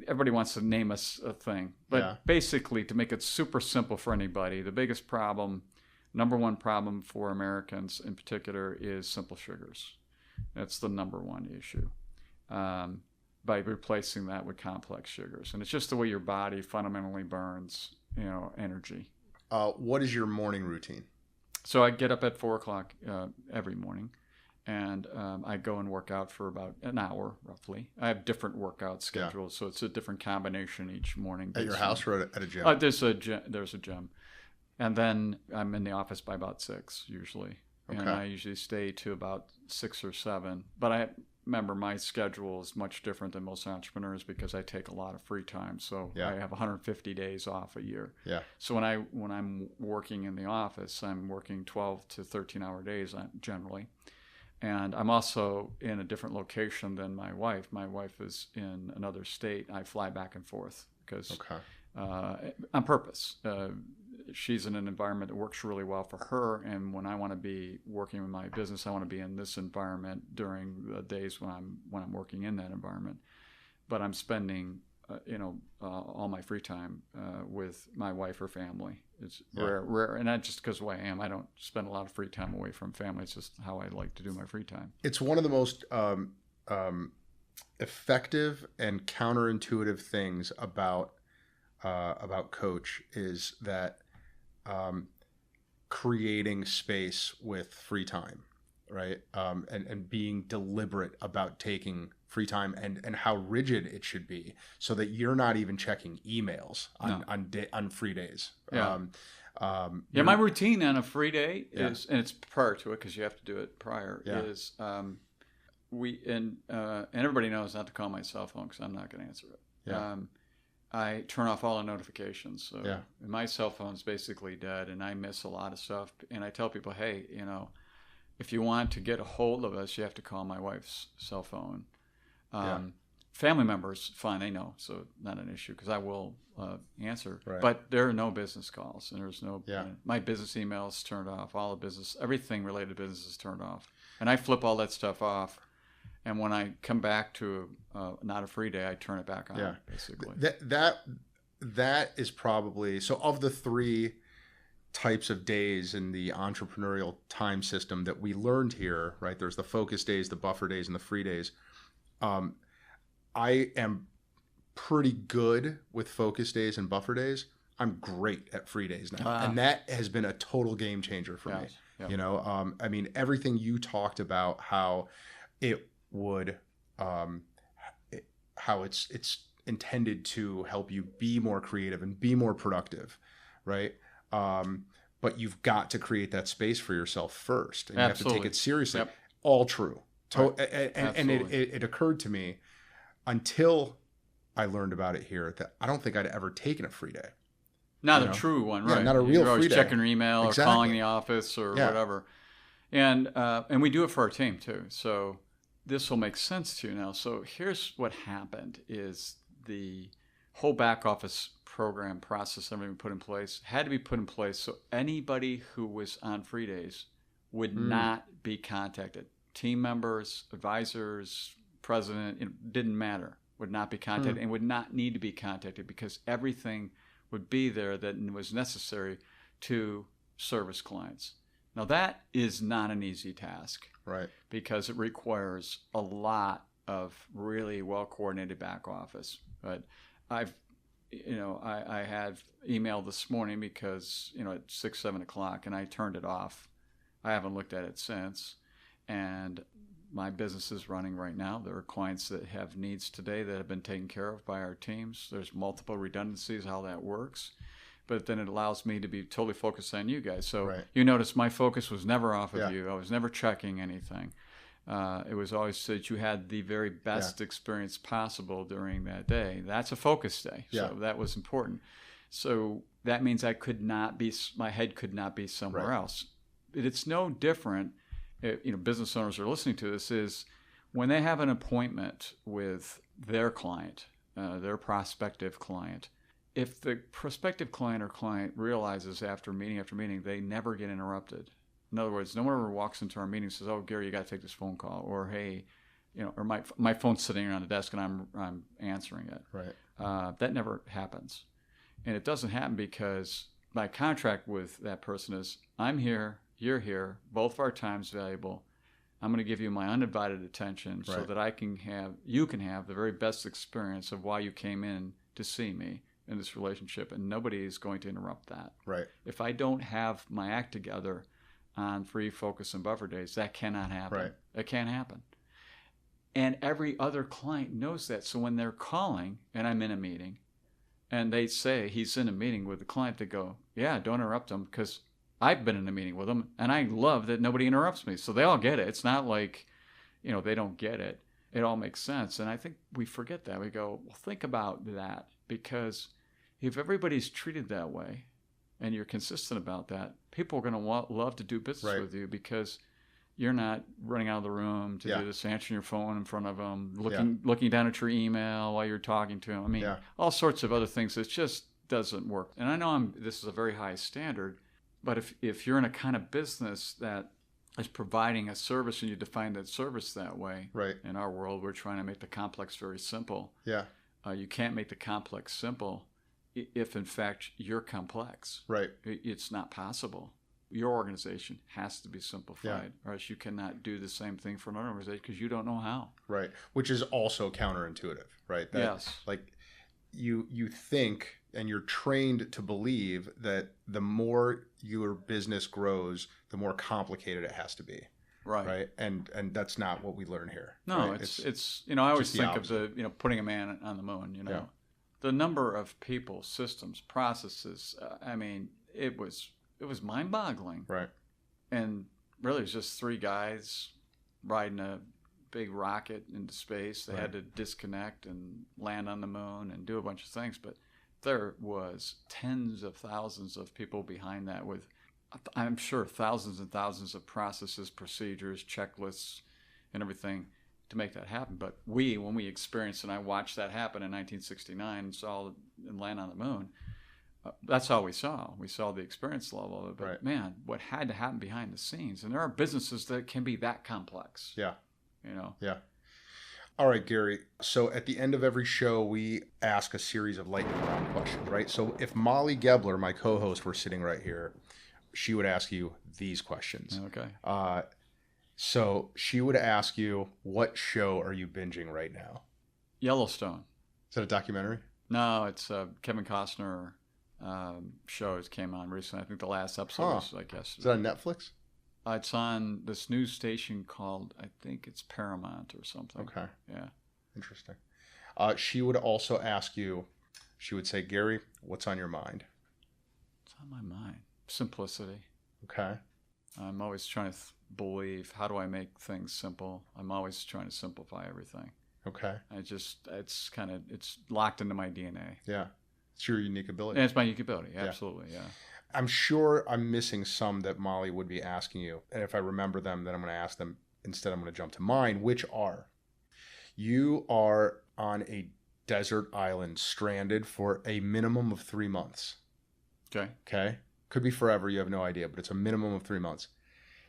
Speaker 3: everybody wants to name us a thing. But basically, to make it super simple for anybody, the biggest problem, number one problem for Americans in particular, is simple sugars. That's the number one issue. By replacing that with complex sugars. And it's just the way your body fundamentally burns, energy.
Speaker 5: What is your morning routine?
Speaker 3: So I get up at 4 o'clock every morning. And I go and work out for about an hour, roughly. I have different workout schedules, so it's a different combination each morning.
Speaker 5: At your house or at a gym?
Speaker 3: There's a gym. And then I'm in the office by about 6, usually. Okay. And I usually stay to about 6 or 7. But I remember my schedule is much different than most entrepreneurs because I take a lot of free time. So I have 150 days off a year. Yeah. So when I'm working in the office, I'm working 12 to 13-hour days generally. And I'm also in a different location than my wife. My wife is in another state. I fly back and forth because on purpose. She's in an environment that works really well for her. And when I want to be working in my business, I want to be in this environment during the days when I'm working in that environment. But I'm spending all my free time with my wife or family. It's rare, and not just because of who I am. I don't spend a lot of free time away from family. It's just how I like to do my free time.
Speaker 5: It's one of the most effective and counterintuitive things about Coach is that creating space with free time, right? And being deliberate about taking free time and how rigid it should be so that you're not even checking emails on free days.
Speaker 3: Yeah. My routine on a free day is, and it's prior to it because you have to do it prior, is and everybody knows not to call my cell phone because I'm not going to answer it. Yeah. I turn off all the notifications. So my cell phone's basically dead and I miss a lot of stuff. And I tell people, hey, if you want to get a hold of us, you have to call my wife's cell phone. Family members, fine, they know, so not an issue because I will answer. Right. But there are no business calls, and there's no. My business emails turned off. All the business, everything related to business is turned off, and I flip all that stuff off. And when I come back to not a free day, I turn it back on. Yeah. Basically.
Speaker 5: That is probably so. Of the 3 types of days in the entrepreneurial time system that we learned here, right? There's the focus days, the buffer days, and the free days. I am pretty good with focus days and buffer days. I'm great at free days now. And that has been a total game changer for me. Yep. You know, I mean, everything you talked about, how it would, how it's intended to help you be more creative and be more productive, right? But you've got to create that space for yourself first, and you have to take it seriously. Yep. All true. And it occurred to me until I learned about it here that I don't think I'd ever taken a free day.
Speaker 3: Not a true one, right?
Speaker 5: Not a real free day.
Speaker 3: You're always checking your email or calling the office or whatever. And we do it for our team too. So this will make sense to you now. So here's what happened is the whole back office program process everything we put in place had to be put in place so anybody who was on free days would not be contacted. Team members, advisors, president, it didn't matter, would not be contacted and would not need to be contacted because everything would be there that was necessary to service clients. Now that is not an easy task,
Speaker 5: right?
Speaker 3: Because it requires a lot of really well-coordinated back office. But I had email this morning because, at 6, 7 o'clock, and I turned it off. I haven't looked at it since. And my business is running right now. There are clients that have needs today that have been taken care of by our teams. There's multiple redundancies, how that works. But then it allows me to be totally focused on you guys. So you notice my focus was never off of you. I was never checking anything. It was always so that you had the very best experience possible during that day. That's a focus day. So that was important. So that means my head could not be somewhere else. But it's no different. Business owners are listening to this is when they have an appointment with their client, their prospective client, if the prospective client or client realizes after meeting, they never get interrupted. In other words, no one ever walks into our meeting and says, "Oh, Gary, you got to take this phone call," or "Hey, or my phone's sitting around the desk and I'm answering it."
Speaker 5: Right.
Speaker 3: That never happens, and it doesn't happen because my contract with that person is, "I'm here, you're here, both of our time's valuable. I'm going to give you my undivided attention so that you can have the very best experience of why you came in to see me in this relationship, and nobody is going to interrupt that."
Speaker 5: Right.
Speaker 3: If I don't have my act together on free, focus, and buffer days, that cannot happen.
Speaker 5: Right.
Speaker 3: It can't happen. And every other client knows that. So when they're calling and I'm in a meeting and they say he's in a meeting with the client, they go, "Yeah, don't interrupt him because I've been in a meeting with him and I love that nobody interrupts me." So they all get it. It's not like, they don't get it. It all makes sense. And I think we forget that. We go, well, think about that, because if everybody's treated that way and you're consistent about that, people are going to love to do business with you because you're not running out of the room to do this, answering your phone in front of them, looking down at your email while you're talking to them. I mean, all sorts of other things. It just doesn't work. And I know this is a very high standard, but if you're in a kind of business that is providing a service and you define that service that way, in our world, we're trying to make the complex very simple.
Speaker 5: Yeah.
Speaker 3: You can't make the complex simple if, in fact, you're complex.
Speaker 5: Right.
Speaker 3: It's not possible. Your organization has to be simplified, or else you cannot do the same thing for another organization because you don't know how.
Speaker 5: Right. Which is also counterintuitive, right?
Speaker 3: Yes.
Speaker 5: Like you think and you're trained to believe that the more your business grows, the more complicated it has to be. Right. And that's not what we learn here.
Speaker 3: No,
Speaker 5: right?
Speaker 3: it's I always think of putting a man on the moon, The number of people, systems, processes, it was mind-boggling.
Speaker 5: Right.
Speaker 3: And really, it was just 3 guys riding a big rocket into space. They had to disconnect and land on the moon and do a bunch of things. But there was tens of thousands of people behind that with, I'm sure, thousands and thousands of processes, procedures, checklists, and everything to make that happen. But when we experienced, and I watched that happen in 1969 and saw and land on the moon, that's all we saw. We saw the experience level of it. But man, what had to happen behind the scenes. And there are businesses that can be that complex.
Speaker 5: Yeah.
Speaker 3: Yeah.
Speaker 5: All right, Gary. So at the end of every show, we ask a series of lightning round questions, right? So if Molly Gebler, my co-host, were sitting right here, she would ask you these questions.
Speaker 3: Okay.
Speaker 5: So she would ask you, what show are you binging right now?
Speaker 3: Yellowstone.
Speaker 5: Is that a documentary?
Speaker 3: No, it's Kevin Costner shows came on recently. I think the last episode was like yesterday.
Speaker 5: Is that on Netflix?
Speaker 3: It's on this news station called, I think it's Paramount or something.
Speaker 5: Okay.
Speaker 3: Yeah.
Speaker 5: Interesting. She would also ask you, she would say, Gary, what's on your mind?
Speaker 3: What's on my mind? Simplicity.
Speaker 5: Okay.
Speaker 3: I'm always trying to believe, how do I make things simple? I'm always trying to simplify everything.
Speaker 5: Okay.
Speaker 3: It's locked into my DNA.
Speaker 5: Yeah. It's your unique ability.
Speaker 3: And it's my unique ability. Absolutely. Yeah.
Speaker 5: I'm sure I'm missing some that Molly would be asking you. And if I remember them, then I'm going to ask them. Instead, I'm going to jump to mine, which are, you are on a desert island stranded for a minimum of 3 months.
Speaker 3: Okay.
Speaker 5: Okay. Could be forever. You have no idea, but it's a minimum of 3 months.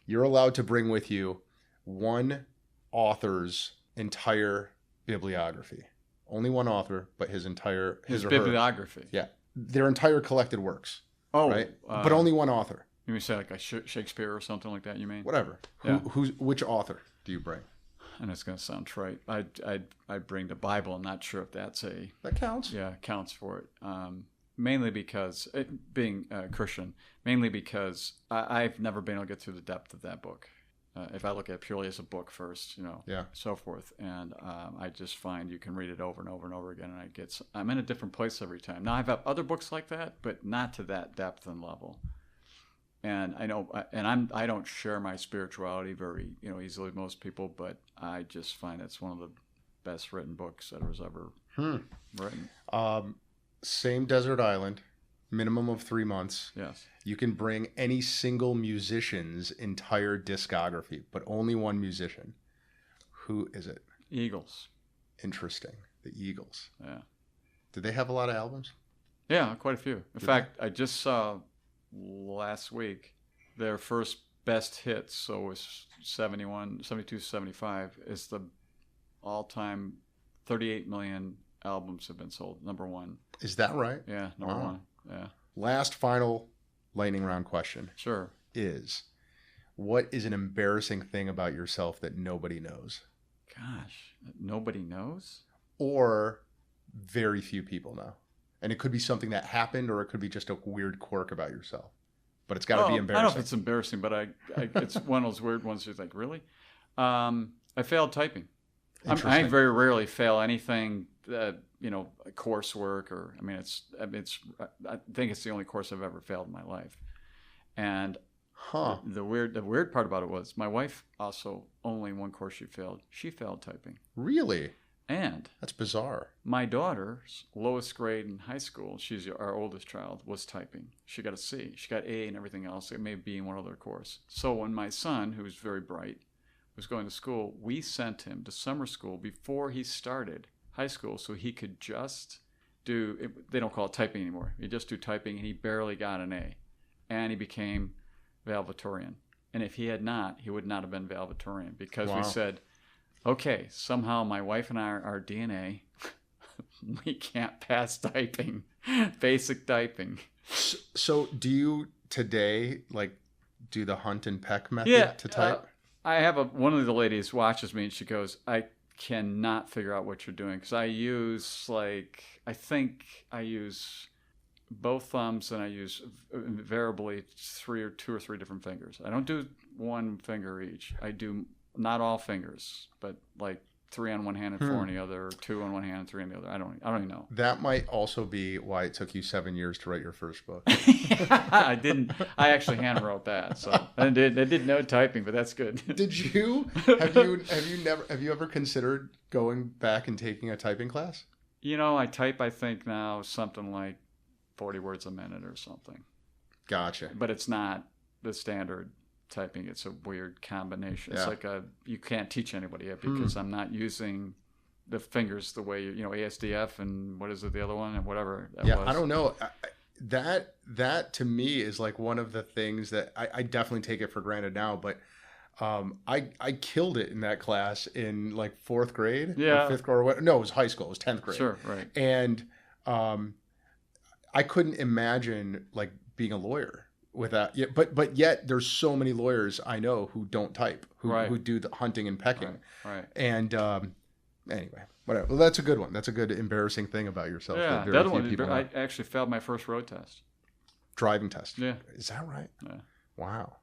Speaker 5: You're allowed to bring with you one author's entire bibliography. Only one author, but his
Speaker 3: bibliography.
Speaker 5: Yeah. Their entire collected works.
Speaker 3: Oh,
Speaker 5: right. But only one author.
Speaker 3: You mean say like a Shakespeare or something like that? You mean
Speaker 5: whatever?
Speaker 3: Yeah.
Speaker 5: Which author do you bring?
Speaker 3: And it's going to sound trite. I bring the Bible. I'm not sure if that
Speaker 5: counts.
Speaker 3: Yeah, counts for it. Mainly because being Christian. Mainly because I've never been able to get through the depth of that book. If I look at it purely as a book first, so forth, and I just find you can read it over and over and over again, and I'm in a different place every time. Now I've had other books like that, but not to that depth and level. And I know, and I don't share my spirituality very easily with most people, but I just find it's one of the best written books that was ever written.
Speaker 5: Same desert island, minimum of 3 months.
Speaker 3: Yes.
Speaker 5: You can bring any single musician's entire discography, but only one musician. Who is it?
Speaker 3: Eagles.
Speaker 5: Interesting. The Eagles.
Speaker 3: Yeah. Did
Speaker 5: they have a lot of albums?
Speaker 3: Yeah, quite a few. In fact, I just saw last week their first best hits, so it was 71, 72, 75, is the all-time 38 million albums have been sold. Number one.
Speaker 5: Is that right?
Speaker 3: Yeah, number one. Yeah.
Speaker 5: Last final lightning round question.
Speaker 3: Sure.
Speaker 5: Is, what is an embarrassing thing about yourself that nobody knows?
Speaker 3: Gosh, nobody knows?
Speaker 5: Or very few people know. And it could be something that happened, or it could be just a weird quirk about yourself. But it's got to be embarrassing.
Speaker 3: I don't know if it's embarrassing, but it's one of those weird ones you're like, really? I failed typing. I very rarely fail anything, coursework, or I think it's the only course I've ever failed in my life. And the weird part about it was my wife also, only one course she failed. She failed typing.
Speaker 5: Really?
Speaker 3: And
Speaker 5: that's bizarre.
Speaker 3: My daughter's lowest grade in high school, she's our oldest child, was typing. She got a C. She got A and everything else. It may be in one other course. So when my son, who was very bright, was going to school, we sent him to summer school before he started high school so he could just do, they don't call it typing anymore. He just do typing, and he barely got an A. And he became valedictorian. And if he had not, he would not have been valedictorian, because we said, okay, somehow my wife and I, our DNA, we can't pass typing, basic typing.
Speaker 5: So do you today do the hunt and peck method to type?
Speaker 3: I have one of the ladies watches me and she goes, I cannot figure out what you're doing, because I use I think I use both thumbs, and I use invariably two or three different fingers. I don't do one finger each. I do not all fingers, but 3 on one hand and 4 on the other, or 2 on one hand and 3 on the other. I don't even know.
Speaker 5: That might also be why it took you 7 years to write your first book.
Speaker 3: I didn't. I actually hand wrote that, so I did no typing, but that's good.
Speaker 5: Did you? Have you ever considered going back and taking a typing class?
Speaker 3: I type, I think now something like 40 words a minute or something.
Speaker 5: Gotcha.
Speaker 3: But it's not the standard typing. It's a weird combination.
Speaker 5: Yeah.
Speaker 3: It's you can't teach anybody it, because I'm not using the fingers the way ASDF and what is it, the other one, and whatever that was.
Speaker 5: I don't know. That to me is one of the things that I definitely take it for granted now, but I killed it in that class in 4th grade, or 5th grade, or what? No, it was high school. It was 10th grade.
Speaker 3: Sure, right.
Speaker 5: And I couldn't imagine being a lawyer without. But yet there's so many lawyers I know who don't type, who do the hunting and pecking.
Speaker 3: Right.
Speaker 5: And Anyway, whatever. Well, that's a good one. That's a good embarrassing thing about yourself.
Speaker 3: Yeah,
Speaker 5: that
Speaker 3: the other one, I actually failed my first road test.
Speaker 5: Driving test.
Speaker 3: Yeah.
Speaker 5: Is that right?
Speaker 3: Yeah.
Speaker 5: Wow.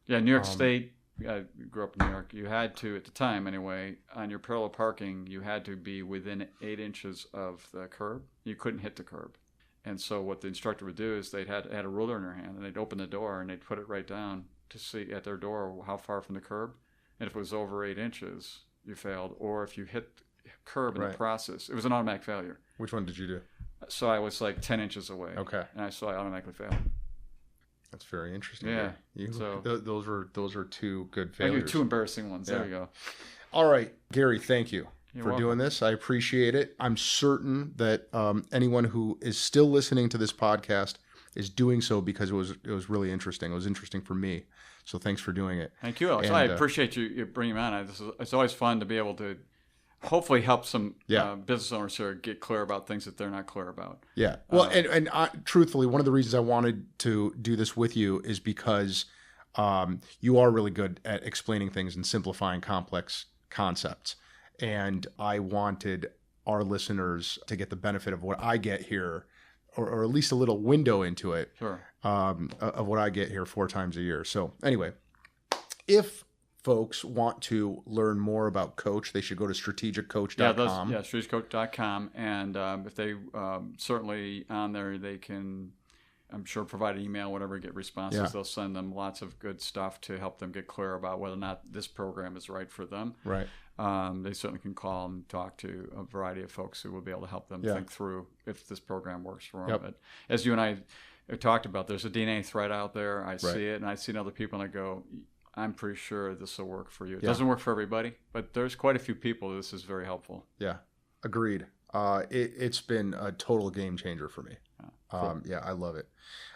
Speaker 3: Yeah, New York State. I grew up in New York. You had to, at the time anyway, on your parallel parking, you had to be within 8 inches of the curb. You couldn't hit the curb. And so what the instructor would do is they'd had a ruler in their hand, and they'd open the door, and they'd put it right down to see at their door how far from the curb. And if it was over 8 inches, you failed. Or if you hit the curb in the process, it was an automatic failure.
Speaker 5: Which one did you do?
Speaker 3: So I was like 10 inches away.
Speaker 5: Okay.
Speaker 3: And I automatically failed.
Speaker 5: That's very interesting.
Speaker 3: Yeah.
Speaker 5: Those are two good
Speaker 3: I
Speaker 5: failures.
Speaker 3: do 2 embarrassing ones.
Speaker 5: Yeah.
Speaker 3: There you go.
Speaker 5: All right, Gary, thank you
Speaker 3: You're
Speaker 5: for
Speaker 3: welcome.
Speaker 5: doing this. I appreciate it. I'm certain that anyone who is still listening to this podcast is doing so because it was really interesting. It was interesting for me. So thanks for doing it.
Speaker 3: Thank you, Alex.
Speaker 5: And,
Speaker 3: I appreciate you bringing me on. It's always fun to be able to hopefully help some business owners here get clear about things that they're not clear about.
Speaker 5: Yeah. Well, and truthfully, one of the reasons I wanted to do this with you is because you are really good at explaining things and simplifying complex concepts. And I wanted our listeners to get the benefit of what I get here, or at least a little window into it,
Speaker 3: Sure.
Speaker 5: Of what I get here 4 times a year. So anyway, if folks want to learn more about Coach, they should go to strategiccoach.com.
Speaker 3: Yeah, strategiccoach.com. And if they certainly on there, they can, I'm sure, provide an email, whatever, get responses.
Speaker 5: Yeah.
Speaker 3: They'll send them lots of good stuff to help them get clear about whether or not this program is right for them.
Speaker 5: Right.
Speaker 3: They certainly can call and talk to a variety of folks who will be able to help them think through if this program works for them.
Speaker 5: Yep.
Speaker 3: But as you and I talked about, there's a DNA thread out there. I see it, and I see other people, and I go, I'm pretty sure this will work for you. It doesn't work for everybody, but there's quite a few people this is very helpful.
Speaker 5: Yeah, agreed. It's been a total game changer for me.
Speaker 3: Cool.
Speaker 5: Yeah, I love it.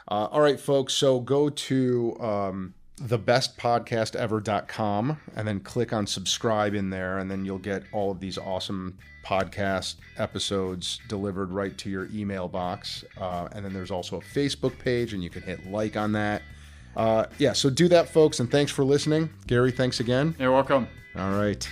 Speaker 5: All right, folks. So go to thebest.podcast.ever.com and then click on subscribe in there, and then you'll get all of these awesome podcast episodes delivered right to your email box. And then there's also a Facebook page, and you can hit like on that. So do that, folks, and thanks for listening. Gary, thanks again.
Speaker 3: You're welcome.
Speaker 5: All right.